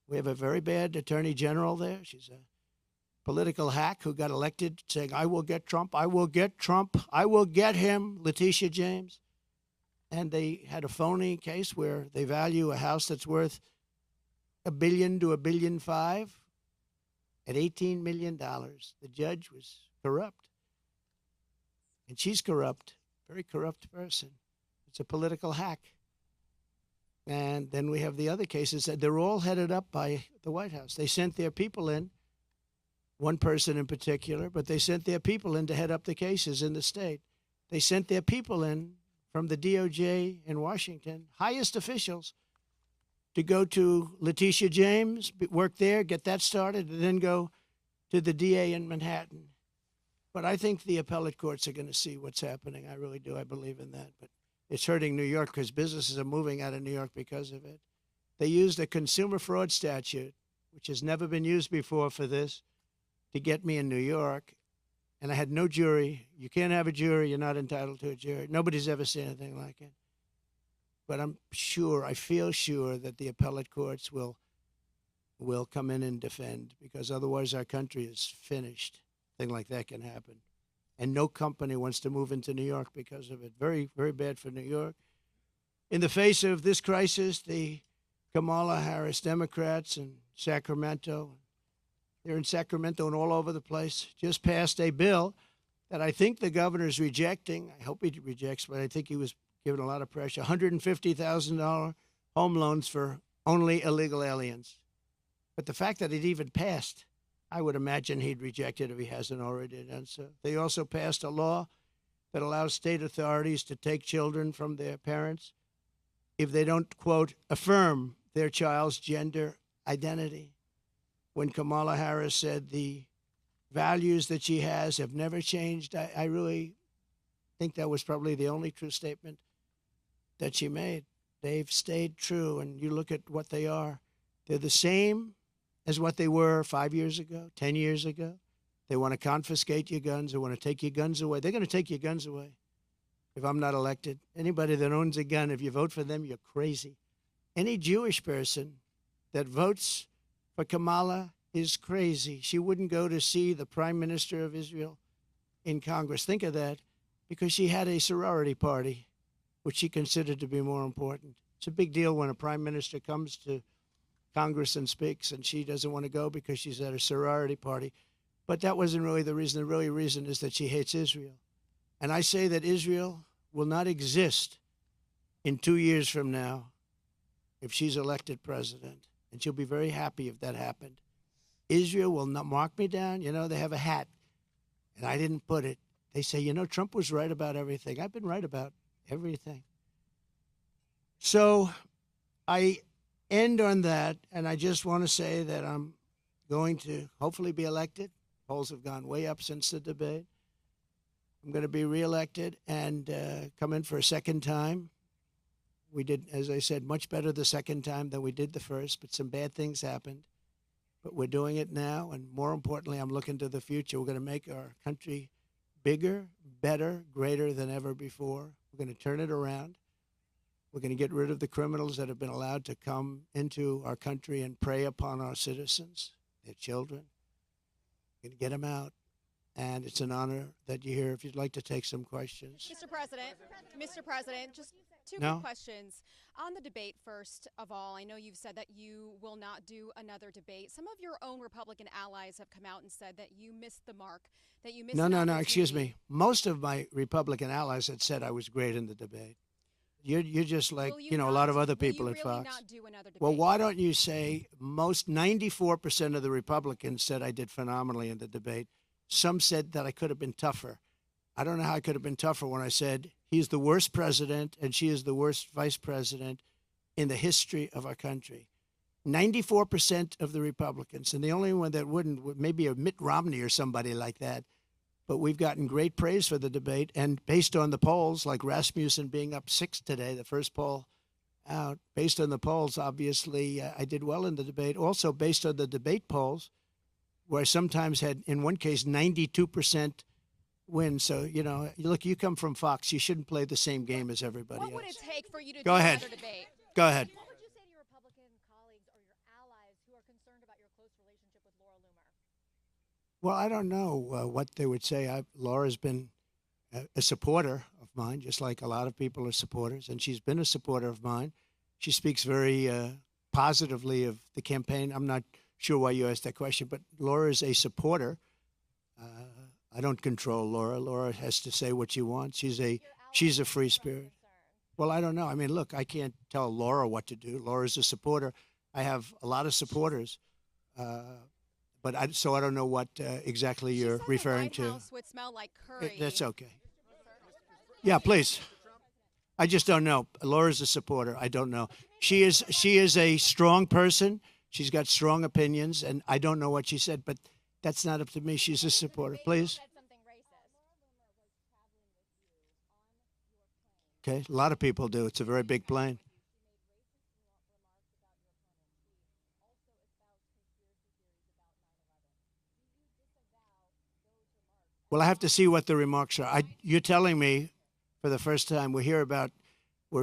[SPEAKER 1] We have a very bad attorney general there. She's a political hack who got elected saying, I will get Trump, I will get Trump, I will get him, Letitia James. And they had a phony case where they value a house that's worth $1 billion to $1.5 billion at $18 million. The judge was corrupt. And she's corrupt, very corrupt person. It's a political hack. And then we have the other cases that they're all headed up by the White House. They sent their people in, one person in particular, but they sent their people in to head up the cases in the state. They sent their people in from the DOJ in Washington, highest officials, to go to Letitia James, work there, get that started, and then go to the DA in Manhattan. But I think the appellate courts are going to see what's happening. I really do. I believe in that. But it's hurting New York because businesses are moving out of New York because of it. They used a consumer fraud statute, which has never been used before for this, to get me in New York. And I had no jury. You can't have a jury. You're not entitled to a jury. Nobody's ever seen anything like it. But I'm sure, I feel sure that the appellate courts will come in and defend, because otherwise our country is finished. Thing like that can happen. And no company wants to move into New York because of it. Very, very bad for New York. In the face of this crisis, the Kamala Harris Democrats in Sacramento, they're in Sacramento and all over the place, just passed a bill that I think the governor's rejecting. I hope he rejects, but I think he was given a lot of pressure. $150,000 home loans for only illegal aliens. But the fact that it even passed, I would imagine he'd reject it if he hasn't already done so. They also passed a law that allows state authorities to take children from their parents if they don't, quote, affirm their child's gender identity. When Kamala Harris said the values that she has have never changed, I really think that was probably the only true statement that she made. They've stayed true, and you look at what they are. They're the same as what they were 5 years ago, 10 years ago. They want to confiscate your guns. They want to take your guns away. They're going to take your guns away if I'm not elected. Anybody that owns a gun, if you vote for them, you're crazy. Any Jewish person that votes for Kamala is crazy. She wouldn't go to see the Prime Minister of Israel in Congress. Think of that, because she had a sorority party, which she considered to be more important. It's a big deal when a Prime Minister comes to Congress and speaks, and she doesn't want to go because she's at a sorority party. But that wasn't really the reason. The really reason is that she hates Israel. And I say that Israel will not exist in 2 years from now if she's elected president. And she'll be very happy if that happened. Israel will not mark me down. You know, they have a hat, and I didn't put it. They say, you know, Trump was right about everything. I've been right about everything. So I end on that, and I just want to say that I'm going to hopefully be elected. Polls have gone way up since the debate. I'm going to be reelected and come in for a second time. We did, as I said, much better the second time than we did the first, but some bad things happened. But we're doing it now, and more importantly, I'm looking to the future. We're going to make our country bigger, better, greater than ever before. We're going to turn it around. We're going to get rid of the criminals that have been allowed to come into our country and prey upon our citizens, their children. We're going to get them out. And it's an honor that you're here. If you'd like to take some questions.
[SPEAKER 3] Mr. President, just two
[SPEAKER 1] No?
[SPEAKER 3] quick questions. On the debate, first of all, I know you've said that you will not do another debate. Some of your own Republican allies have come out and said that you missed the mark, that you missed
[SPEAKER 1] No,
[SPEAKER 3] an
[SPEAKER 1] no, no, excuse
[SPEAKER 3] opportunity.
[SPEAKER 1] me. Most of my Republican allies had said I was great in the debate. You're just like,
[SPEAKER 3] Will
[SPEAKER 1] you know, a lot of other
[SPEAKER 3] will
[SPEAKER 1] people
[SPEAKER 3] you
[SPEAKER 1] at
[SPEAKER 3] really
[SPEAKER 1] Fox.
[SPEAKER 3] not do another debate?
[SPEAKER 1] Well, why don't you say most 94% of the Republicans said I did phenomenally in the debate. Some said that I could have been tougher. I don't know how I could have been tougher when I said he's the worst president and she is the worst vice president in the history of our country. 94% of the Republicans, and the only one that wouldn't, maybe a Mitt Romney or somebody like that. But we've gotten great praise for the debate. And based on the polls, like Rasmussen being up 6 today, the first poll out, based on the polls, obviously, I did well in the debate. Also, based on the debate polls, where I sometimes had, in one case, 92% win. So, you know, look, you come from Fox. You shouldn't play the same game as everybody
[SPEAKER 3] What would
[SPEAKER 1] else.
[SPEAKER 3] it take for you to
[SPEAKER 1] Go
[SPEAKER 3] do
[SPEAKER 1] ahead.
[SPEAKER 3] another debate?
[SPEAKER 1] Go ahead.
[SPEAKER 3] What would you say to your Republican colleagues or your allies who are concerned about your close relationship with Laura Loomer?
[SPEAKER 1] Well, I don't know what they would say. Laura's been a supporter of mine, just like a lot of people are supporters, and she's been a supporter of mine. She speaks very positively of the campaign. I'm not sure why you asked that question, but Laura is a supporter. I don't control Laura. Laura has to say what she wants. She's a free spirit. Well, I don't know. I mean, look, I can't tell Laura what to do. Laura's a supporter. I have a lot of supporters. But I don't know what exactly you're
[SPEAKER 3] She said
[SPEAKER 1] referring
[SPEAKER 3] the White
[SPEAKER 1] to.
[SPEAKER 3] House would smell like curry.
[SPEAKER 1] That's okay. Yeah, please. I just don't know. Laura's a supporter. I don't know. She is a strong person. She's got strong opinions, and I don't know what she said, but that's not up to me. She's a supporter. Please. Okay, a lot of people do. It's a very big plane. Well, I have to see what the remarks are. You're telling me for the first time we're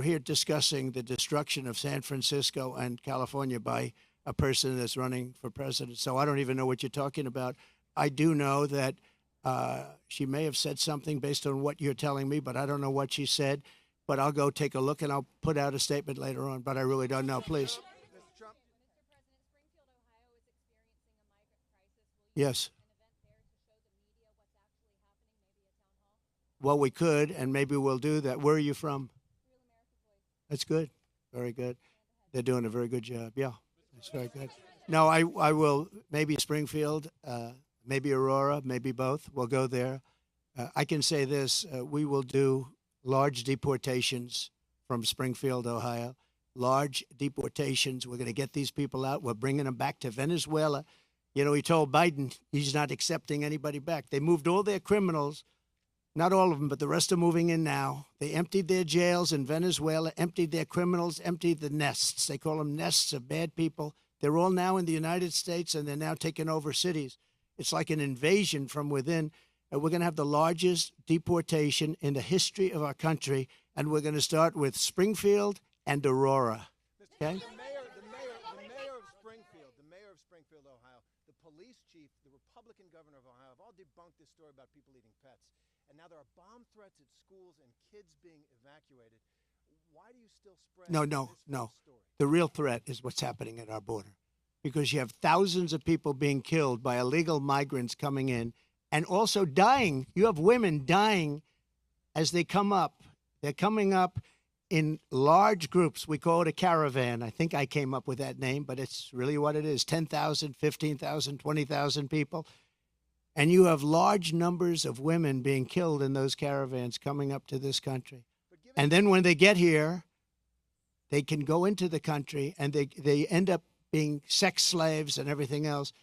[SPEAKER 1] here discussing the destruction of San Francisco and California by a person that's running for president. So I don't even know what you're talking about. I do know that she may have said something based on what you're telling me, but I don't know what she said. But I'll go take a look and I'll put out a statement later on. But I really don't know. Please. Yes. Well, we could, and maybe we'll do that. Where are you from? That's good. Very good. They're doing a very good job. Yeah, that's very good. No, I will, maybe Springfield, maybe Aurora, maybe both. We'll go there. I can say this: we will do large deportations from Springfield, Ohio. Large deportations. We're going to get these people out. We're bringing them back to Venezuela. You know, he told Biden he's not accepting anybody back. They moved all their criminals, not all of them, but the rest are moving in now. They emptied their jails in Venezuela, emptied their criminals, emptied the nests. They call them nests of bad people. They're all now in the United States, and they're now taking over cities. It's like an invasion from within. And we're going to have the largest deportation in the history of our country, and we're going to start with Springfield and Aurora. Okay?
[SPEAKER 4] The mayor of Springfield, Ohio, the police chief, the Republican governor of Ohio have all debunked this story about people eating pets. And now there are bomb threats at schools and kids being evacuated. Why do you still spread
[SPEAKER 1] No.
[SPEAKER 4] story?
[SPEAKER 1] The real threat is what's happening at our border, because you have thousands of people being killed by illegal migrants coming in and also dying. You have women dying as they come up. They're coming up in large groups. We call it a caravan. I think I came up with that name, but it's really what it is: 10,000, 15,000, 20,000 people. And you have large numbers of women being killed in those caravans coming up to this country. And then when they get here, they can go into the country and they end up being sex slaves and everything else.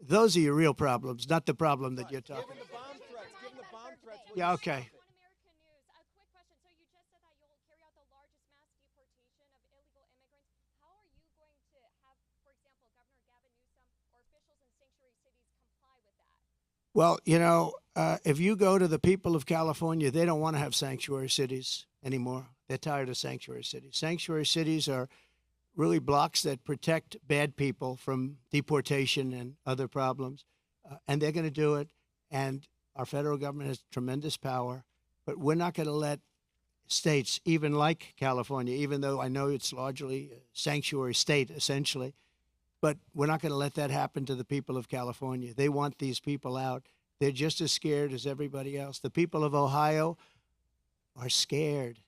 [SPEAKER 1] Those are your real problems, not the problem that you're talking about.
[SPEAKER 4] Given the bomb threats.
[SPEAKER 1] Yeah, okay.
[SPEAKER 3] On American News, a quick question. So you just said that you'll carry out the largest mass deportation of illegal immigrants. How are you going to have, for example, Governor Gavin Newsom or officials in sanctuary cities comply with that?
[SPEAKER 1] Well, you know, if you go to the people of California, they don't want to have sanctuary cities anymore. They're tired of sanctuary cities. Sanctuary cities are really blocks that protect bad people from deportation and other problems. And they're going to do it. And our federal government has tremendous power. But we're not going to let states, even like California, even though I know it's largely a sanctuary state, essentially, but we're not going to let that happen to the people of California. They want these people out. They're just as scared as everybody else. The people of Ohio are scared.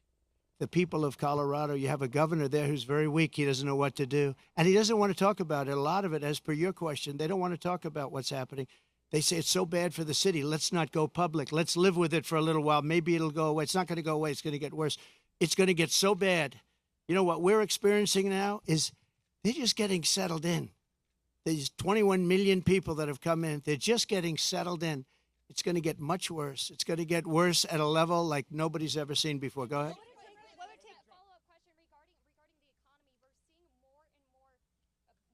[SPEAKER 1] The people of Colorado, you have a governor there who's very weak. He doesn't know what to do. And he doesn't want to talk about it. A lot of it, as per your question, they don't want to talk about what's happening. They say it's so bad for the city. Let's not go public. Let's live with it for a little while. Maybe it'll go away. It's not going to go away. It's going to get worse. It's going to get so bad. You know what we're experiencing now is they're just getting settled in. There's 21 million people that have come in. They're just getting settled in. It's going to get much worse. It's going to get worse at a level like nobody's ever seen before. Go ahead.
[SPEAKER 3] What would take a follow-up question regarding the economy? We're seeing more and more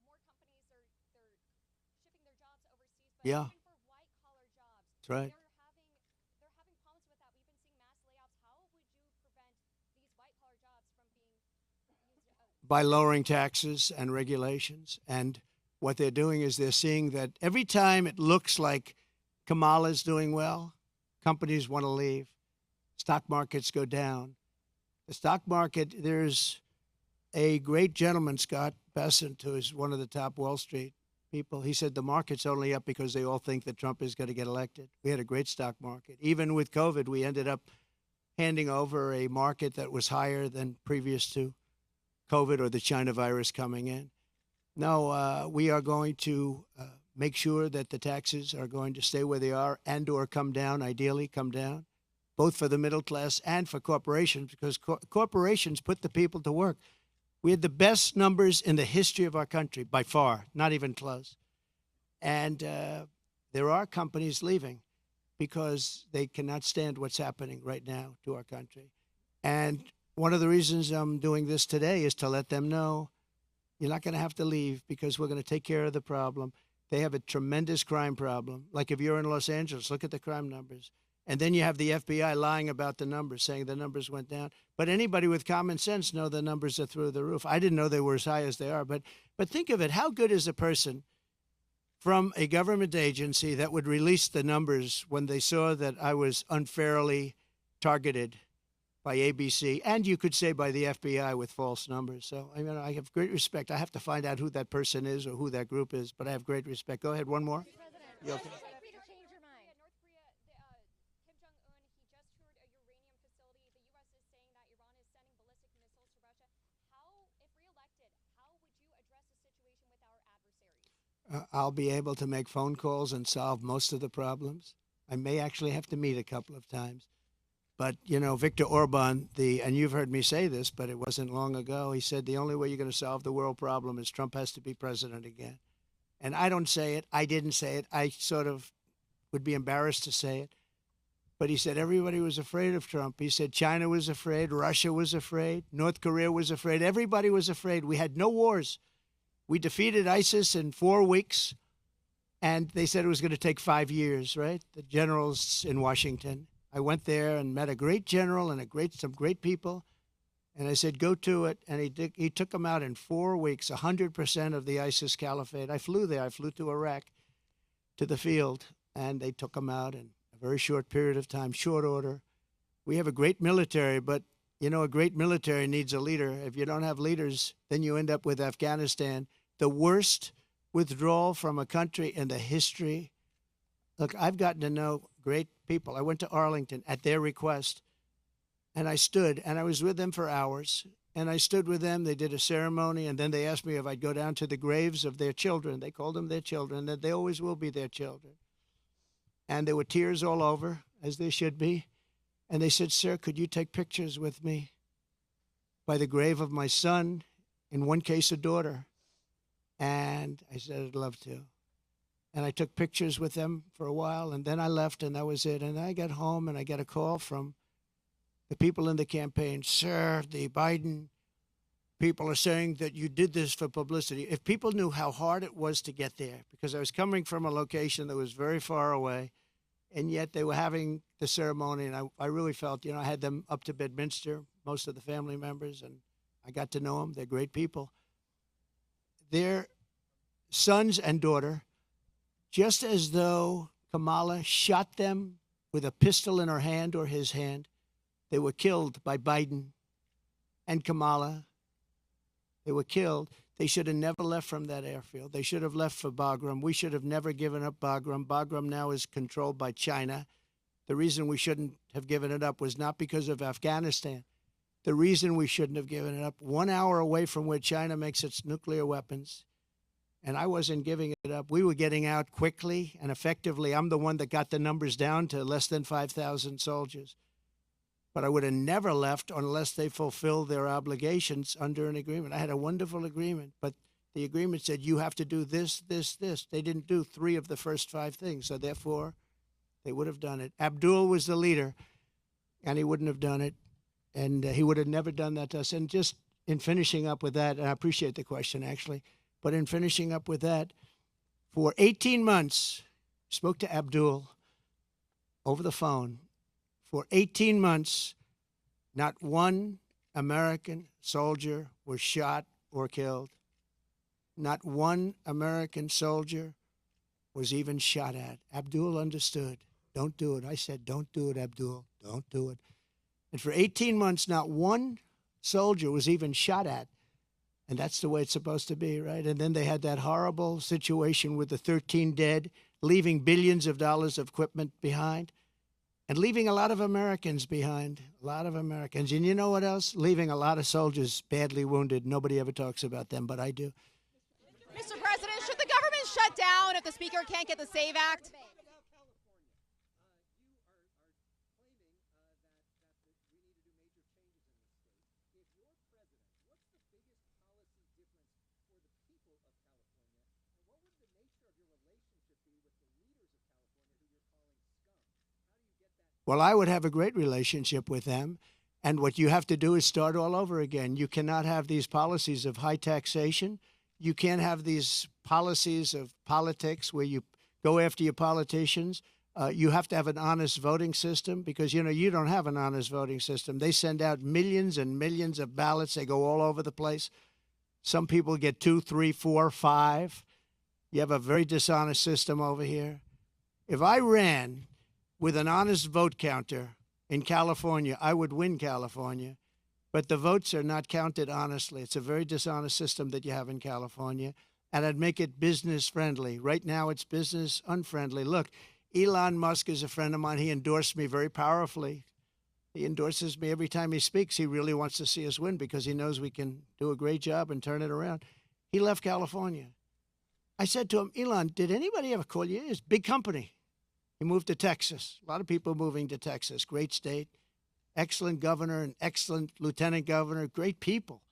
[SPEAKER 3] companies they're shipping their jobs overseas, but
[SPEAKER 1] Yeah.
[SPEAKER 3] even for white-collar jobs,
[SPEAKER 1] That's right.
[SPEAKER 3] they're having problems with that. We've been seeing mass layoffs. How would you prevent these white-collar jobs from being used?
[SPEAKER 1] By lowering taxes and regulations. And what they're doing is they're seeing that every time it looks like Kamala's doing well, companies want to leave. Stock markets go down. The stock market, there's a great gentleman, Scott Bessent, who is one of the top Wall Street people. He said the market's only up because they all think that Trump is going to get elected. We had a great stock market. Even with COVID, we ended up handing over a market that was higher than previous to COVID or the China virus coming in. No, we are going to make sure that the taxes are going to stay where they are and or come down, ideally come down, both for the middle class and for corporations, because corporations put the people to work. We had the best numbers in the history of our country, by far, not even close. And there are companies leaving because they cannot stand what's happening right now to our country. And one of the reasons I'm doing this today is to let them know you're not going to have to leave because we're going to take care of the problem. They have a tremendous crime problem. Like if you're in Los Angeles, look at the crime numbers. And then you have the FBI lying about the numbers, saying the numbers went down. But anybody with common sense know the numbers are through the roof. I didn't know they were as high as they are. But think of it. How good is a person from a government agency that would release the numbers when they saw that I was unfairly targeted by ABC, and you could say by the FBI with false numbers. So, I mean, I have great respect. I have to find out who that person is or who that group is, but I have great respect. Go ahead, one more. You okay?
[SPEAKER 3] North Korea, Kim Jong-un, he just toured a uranium facility. The U.S. is saying that Iran is sending ballistic missiles to Russia. If reelected, how would you address the situation with our adversaries?
[SPEAKER 1] I'll be able to make phone calls and solve most of the problems. I may actually have to meet a couple of times. But, you know, Viktor Orban, and you've heard me say this, but it wasn't long ago, he said the only way you're going to solve the world problem is Trump has to be president again. And I don't say it. I didn't say it. I sort of would be embarrassed to say it. But he said everybody was afraid of Trump. He said China was afraid, Russia was afraid, North Korea was afraid, everybody was afraid. We had no wars. We defeated ISIS in 4 weeks, and they said it was going to take 5 years, right? The generals in Washington. I went there and met a great general and some great people, and I said, go to it, and he took them out in 4 weeks, 100% of the ISIS caliphate. I flew there. I flew to Iraq, to the field, and they took them out in a very short period of time, short order. We have a great military, but, you know, a great military needs a leader. If you don't have leaders, then you end up with Afghanistan, the worst withdrawal from a country in the history. Look, I've gotten to know great people. I went to Arlington at their request, and I stood, and I was with them for hours, and I stood with them. They did a ceremony, and then they asked me if I'd go down to the graves of their children. They called them their children, that they always will be their children. And there were tears all over, as there should be. And they said, sir, could you take pictures with me by the grave of my son, in one case, a daughter? And I said, I'd love to. And I took pictures with them for a while, and then I left, and that was it. And I got home, and I got a call from the people in the campaign. Sir, the Biden people are saying that you did this for publicity. If people knew how hard it was to get there, because I was coming from a location that was very far away, and yet they were having the ceremony, and I really felt, you know, I had them up to Bedminster, most of the family members, and I got to know them. They're great people. Their sons and daughter, just as though Kamala shot them with a pistol in her hand or his hand, they were killed by Biden and Kamala. They were killed. They should have never left from that airfield. They should have left for Bagram. We should have never given up Bagram. Bagram now is controlled by China. The reason we shouldn't have given it up was not because of Afghanistan. The reason we shouldn't have given it up, 1 hour away from where China makes its nuclear weapons, and I wasn't giving it up. We were getting out quickly and effectively. I'm the one that got the numbers down to less than 5,000 soldiers. But I would have never left unless they fulfilled their obligations under an agreement. I had a wonderful agreement, but the agreement said you have to do this, this, this. They didn't do 3 of the first 5 things, so therefore they would have done it. Abdul was the leader, and he wouldn't have done it, and he would have never done that to us. And just in finishing up with that, and I appreciate the question, actually, but in finishing up with that, for 18 months, spoke to Abdul over the phone. For 18 months, not one American soldier was shot or killed. Not one American soldier was even shot at. Abdul understood. Don't do it. I said, don't do it, Abdul. Don't do it. And for 18 months, not one soldier was even shot at. And that's the way it's supposed to be, right? And then they had that horrible situation with the 13 dead, leaving billions of dollars of equipment behind. And leaving a lot of Americans behind, a lot of Americans. And you know what else? Leaving a lot of soldiers badly wounded. Nobody ever talks about them, but I do.
[SPEAKER 5] Mr. President, should the government shut down if the Speaker can't get the SAVE Act?
[SPEAKER 1] Well, I would have a great relationship with them. And what you have to do is start all over again. You cannot have these policies of high taxation. You can't have these policies of politics where you go after your politicians. You have to have an honest voting system because, you know, you don't have an honest voting system. They send out millions and millions of ballots. They go all over the place. Some people get 2, 3, 4, 5. You have a very dishonest system over here. If I ran with an honest vote counter in California, I would win California. But the votes are not counted honestly. It's a very dishonest system that you have in California. And I'd make it business friendly. Right now, it's business unfriendly. Look, Elon Musk is a friend of mine. He endorsed me very powerfully. He endorses me every time he speaks. He really wants to see us win because he knows we can do a great job and turn it around. He left California. I said to him, Elon, did anybody ever call you? It's a big company. He moved to Texas. A lot of people moving to Texas. Great state. Excellent governor, an excellent lieutenant governor. Great people.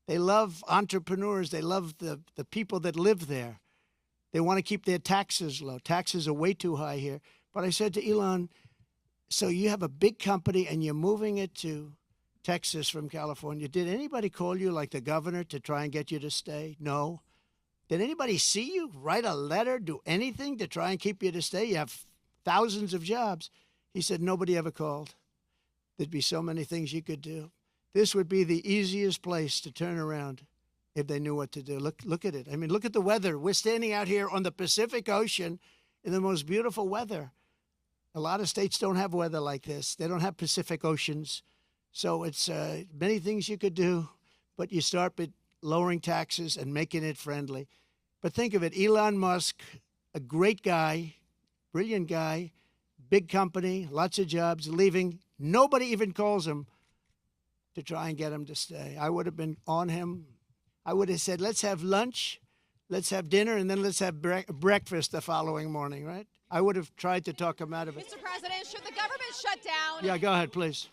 [SPEAKER 1] They love entrepreneurs. They love the people that live there. They want to keep their taxes low. Taxes are way too high here. But I said to Elon, so you have a big company and you're moving it to Texas from California. Did anybody call you, like the governor, to try and get you to stay? No. Did anybody see you, write a letter, do anything to try and keep you to stay? You have thousands of jobs. He said, nobody ever called. There'd be so many things you could do. This would be the easiest place to turn around if they knew what to do. Look at it. I mean, look at the weather. We're standing out here on the Pacific Ocean in the most beautiful weather. A lot of states don't have weather like this. They don't have Pacific Oceans. So it's many things you could do, but you start with lowering taxes and making it friendly. But think of it, Elon Musk, a great guy, brilliant guy, big company, lots of jobs, leaving. Nobody even calls him to try and get him to stay. I would have been on him. I would have said, let's have lunch, let's have dinner, and then let's have breakfast the following morning, right? I would have tried to talk him out of it.
[SPEAKER 5] Mr. President, should the government shut down?
[SPEAKER 1] Yeah, go ahead, please.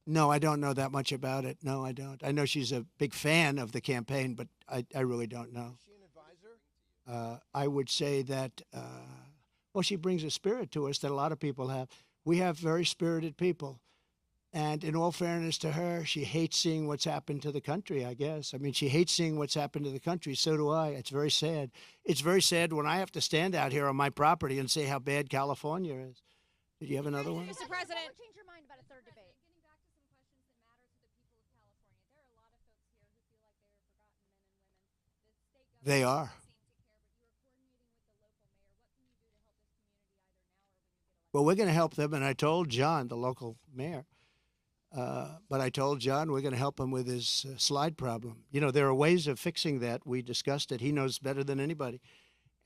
[SPEAKER 1] No, I don't know that much about it. No, I don't. I know she's a big fan of the campaign, but I really don't know.
[SPEAKER 4] Is she an advisor?
[SPEAKER 1] I would say that, well, she brings a spirit to us that a lot of people have. We have very spirited people. And in all fairness to her, she hates seeing what's happened to the country, I guess. I mean, she hates seeing what's happened to the country. So do I. It's very sad. It's very sad when I have to stand out here on my property and say how bad California is. Did you have another one?
[SPEAKER 5] Mr. President,
[SPEAKER 3] Change your mind about a third debate. Getting back to some questions that matter to the people of California. There are a lot of folks here who feel like they are forgotten men and women. The state government
[SPEAKER 1] They are.
[SPEAKER 3] seem to care, but you are coordinating with the local mayor. What can you do to help this community either now or when you get elected?
[SPEAKER 1] Well, we're going to help them. And I told John, the local mayor, but I told John we're going to help him with his slide problem. You know, there are ways of fixing that. We discussed it. He knows better than anybody.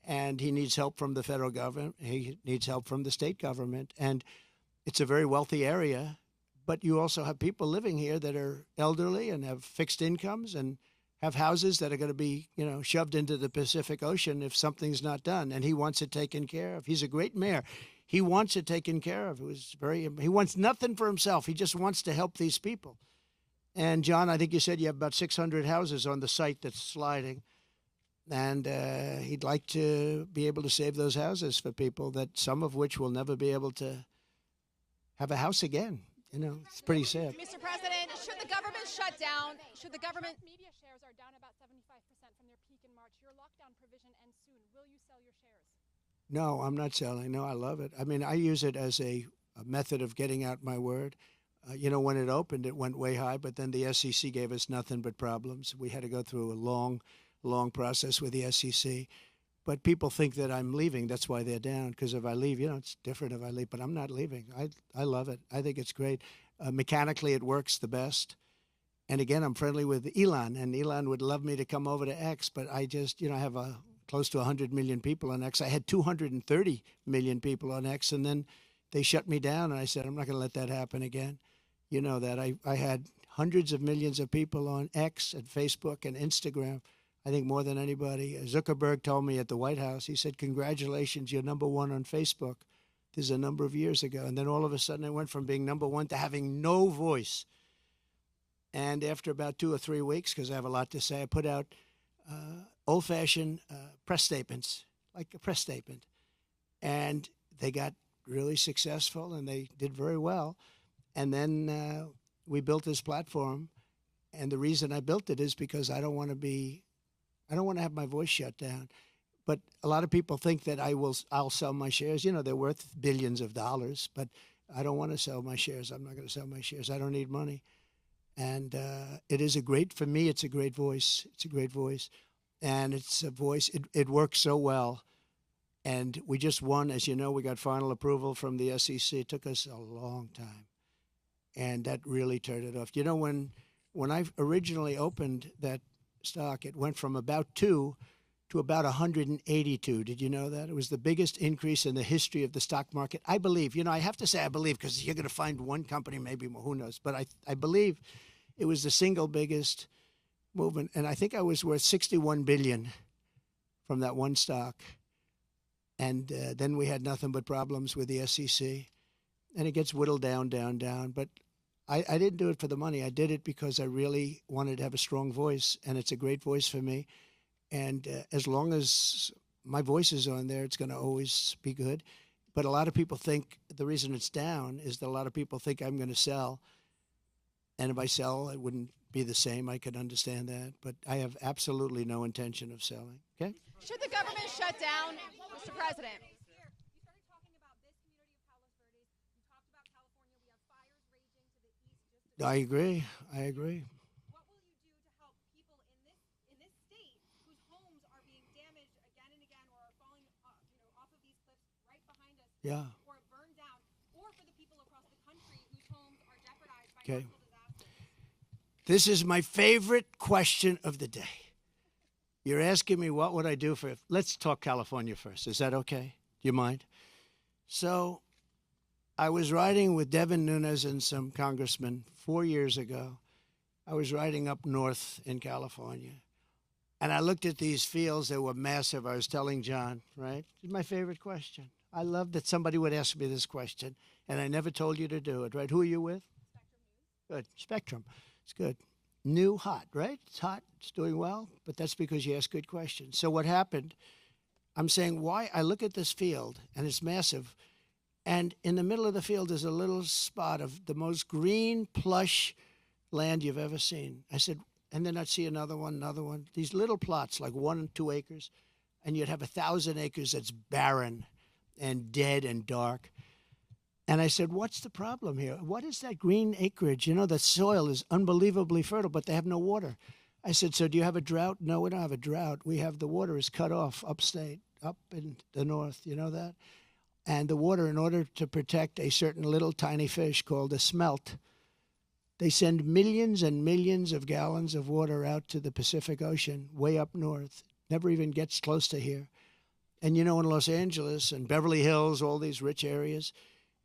[SPEAKER 1] And he needs help from the federal government. He needs help from the state government. And it's a very wealthy area. But you also have people living here that are elderly and have fixed incomes and have houses that are going to be, you know, shoved into the Pacific Ocean if something's not done. And he wants it taken care of. He's a great mayor. He wants it taken care of. He wants nothing for himself. He just wants to help these people. And John, I think you said you have about 600 houses on the site that's sliding. And he'd like to be able to save those houses for people, that some of which will never be able to have a house again. You know, it's pretty sad.
[SPEAKER 5] Mr. President, should the government shut down? Should the government?
[SPEAKER 3] Media shares are down about 75% from their peak in March. Your lockdown provision ends soon. Will you sell your shares?
[SPEAKER 1] No, I'm not selling. No, I love it. I mean, I use it as a method of getting out my word. You know, when it opened, it went way high, but then the SEC gave us nothing but problems. We had to go through a long process with the SEC. But people think that I'm leaving. That's why they're down. Because if I leave, you know, it's different if I leave. But I'm not leaving. I love it. I think it's great. Mechanically, it works the best. And again, I'm friendly with Elon. And Elon would love me to come over to X. But I just, you know, I have close to 100 million people on X. I had 230 million people on X. And then they shut me down. And I said, I'm not going to let that happen again. You know that. I had hundreds of millions of people on X and Facebook and Instagram. I think more than anybody. Zuckerberg told me at the White House, he said, congratulations, you're number one on Facebook. This is a number of years ago. And then all of a sudden I went from being number one to having no voice. And after about 2 or 3 weeks, because I have a lot to say, I put out old-fashioned press statements, like a press statement. And they got really successful and they did very well. And then we built this platform. And the reason I built it is because I don't want to have my voice shut down. But a lot of people think that I'll sell my shares. You know, they're worth billions of dollars, but I don't want to sell my shares. I'm not going to sell my shares. I don't need money. And it is for me, it's a great voice. It's a great voice. And it's a voice, it works so well. And we just won, as you know, we got final approval from the SEC. It took us a long time. And that really turned it off. You know, when I originally opened that stock, it went from about 2 to about 182. Did you know that? It was the biggest increase in the history of the stock market. I believe, you know, I have to say I believe, because you're going to find one company, maybe more, who knows. But I believe It was the single biggest movement, and I think I was worth $61 billion from that one stock. And then we had nothing but problems with the SEC, and it gets whittled down, down, down. But I didn't do it for the money. I did it because I really wanted to have a strong voice, and it's a great voice for me. And as long as my voice is on there, it's going to always be good. But a lot of people think the reason it's down is that a lot of people think I'm going to sell. And if I sell, it wouldn't be the same. I could understand that. But I have absolutely no intention of selling. Okay?
[SPEAKER 5] Should the government shut down, Mr. President?
[SPEAKER 3] You started talking about this community of Palos Verdes. You talked about California. We have fires raging to the east.
[SPEAKER 1] I agree. I agree.
[SPEAKER 3] What will you do to help people in this state whose homes are being damaged again and again, or are falling, off of these cliffs right behind us,
[SPEAKER 1] Yeah.
[SPEAKER 3] or burned down, or for the people across the country whose homes are jeopardized by
[SPEAKER 1] Okay.
[SPEAKER 3] natural disasters?
[SPEAKER 1] This is my favorite question of the day. You're asking me what would I do for, let's talk California first. Is that okay? Do you mind? So I was riding with Devin Nunes and some congressmen 4 years ago. I was riding up north in California. And I looked at these fields. They were massive. I was telling John, right? It's my favorite question. I love that somebody would ask me this question. And I never told you to do it, right? Who are you with? Good. Spectrum. It's good. New, hot, right? It's hot. It's doing well. But that's because you ask good questions. So what happened, I'm saying why I look at this field, and it's massive. And in the middle of the field is a little spot of the most green, plush land you've ever seen. I said, and then I'd see another one. These little plots, like 1 and 2 acres, and you'd have 1,000 acres that's barren and dead and dark. And I said, what's the problem here? What is that green acreage? You know, the soil is unbelievably fertile, but they have no water. I said, so do you have a drought? No, we don't have a drought. We have the water is cut off upstate, up in the north. You know that? And the water, in order to protect a certain little tiny fish called a smelt, they send millions and millions of gallons of water out to the Pacific Ocean, way up north. Never even gets close to here. And you know, in Los Angeles and Beverly Hills, all these rich areas,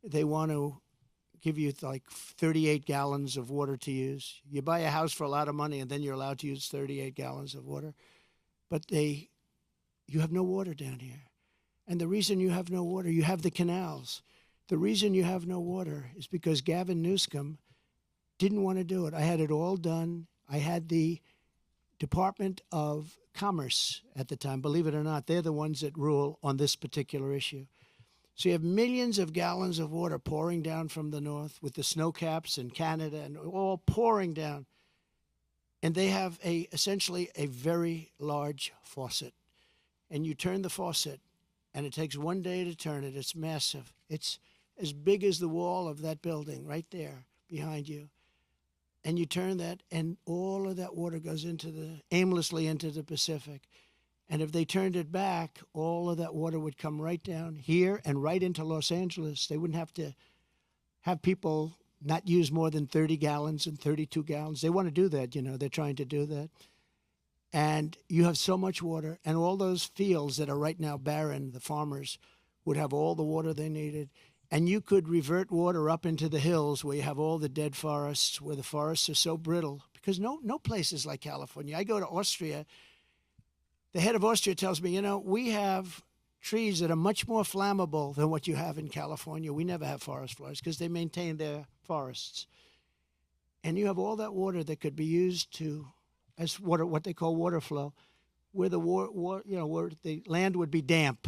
[SPEAKER 1] they want to give you like 38 gallons of water to use. You buy a house for a lot of money, and then you're allowed to use 38 gallons of water. But you have no water down here. And the reason you have no water, you have the canals. The reason you have no water is because Gavin Newsom didn't want to do it. I had it all done. I had the Department of Commerce at the time. Believe it or not, they're the ones that rule on this particular issue. So you have millions of gallons of water pouring down from the north with the snow caps in Canada and all pouring down. And they have essentially a very large faucet. And you turn the faucet, and it takes 1 day to turn it. It's massive. It's as big as the wall of that building right there behind you. And you turn that, and all of that water goes aimlessly into the Pacific. And if they turned it back, all of that water would come right down here and right into Los Angeles. They wouldn't have to have people not use more than 30 gallons and 32 gallons. They want to do that, you know. They're trying to do that. And you have so much water. And all those fields that are right now barren, the farmers would have all the water they needed. And you could revert water up into the hills where you have all the dead forests, where the forests are so brittle. Because no place is like California. I go to Austria. The head of Austria tells me, you know, we have trees that are much more flammable than what you have in California. We never have forest fires because they maintain their forests. And you have all that water that could be used as water, what they call water flow, where where the land would be damp.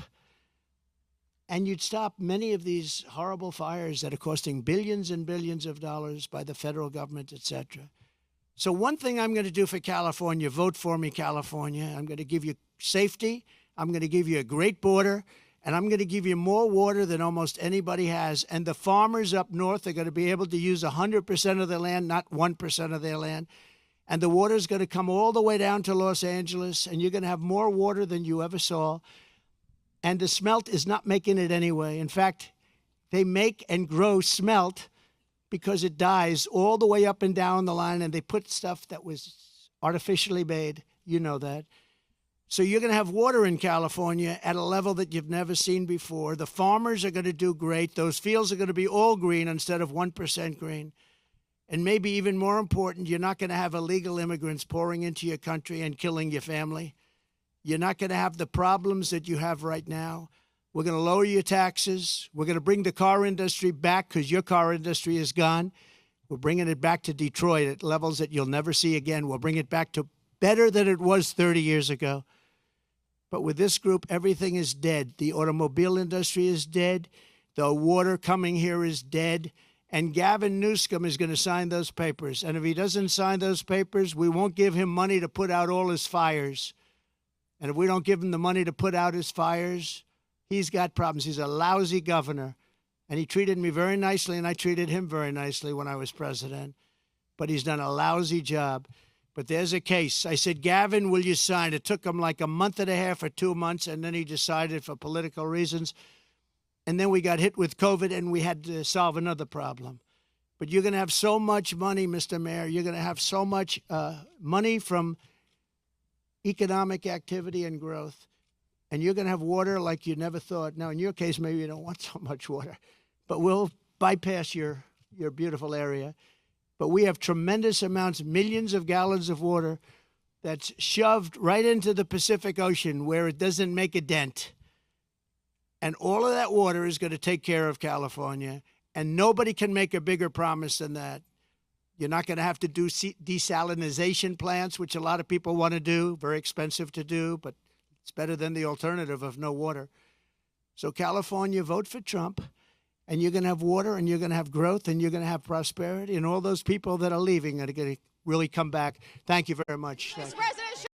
[SPEAKER 1] And you'd stop many of these horrible fires that are costing billions and billions of dollars by the federal government, et cetera. So one thing I'm going to do for California, vote for me, California. I'm going to give you safety. I'm going to give you a great border. And I'm going to give you more water than almost anybody has. And the farmers up north are going to be able to use 100% of their land, not 1% of their land. And the water is going to come all the way down to Los Angeles. And you're going to have more water than you ever saw. And the smelt is not making it anyway. In fact, they make and grow smelt because it dies all the way up and down the line, and they put stuff that was artificially made. You know that. So you're going to have water in California at a level that you've never seen before. The farmers are going to do great. Those fields are going to be all green instead of 1% green. And maybe even more important, you're not going to have illegal immigrants pouring into your country and killing your family. You're not going to have the problems that you have right now. We're going to lower your taxes. We're going to bring the car industry back because your car industry is gone. We're bringing it back to Detroit at levels that you'll never see again. We'll bring it back to better than it was 30 years ago. But with this group, everything is dead. The automobile industry is dead. The water coming here is dead. And Gavin Newsom is going to sign those papers. And if he doesn't sign those papers, we won't give him money to put out all his fires. And if we don't give him the money to put out his fires, he's got problems. He's a lousy governor. And he treated me very nicely, and I treated him very nicely when I was president. But he's done a lousy job. But there's a case. I said, Gavin, will you sign? It took him like a month and a half or 2 months, and then he decided for political reasons. And then we got hit with COVID, and we had to solve another problem. But you're going to have so much money, Mr. Mayor. You're going to have so much money from economic activity and growth. And you're going to have water like you never thought. Now, in your case, maybe you don't want so much water. But we'll bypass your beautiful area. But we have tremendous amounts, millions of gallons of water that's shoved right into the Pacific Ocean where it doesn't make a dent. And all of that water is going to take care of California. And nobody can make a bigger promise than that. You're not going to have to do desalinization plants, which a lot of people want to do. Very expensive to do, but it's better than the alternative of no water. So California, vote for Trump. And you're going to have water, and you're going to have growth, and you're going to have prosperity. And all those people that are leaving are going to really come back. Thank you very much.
[SPEAKER 5] Mr. President.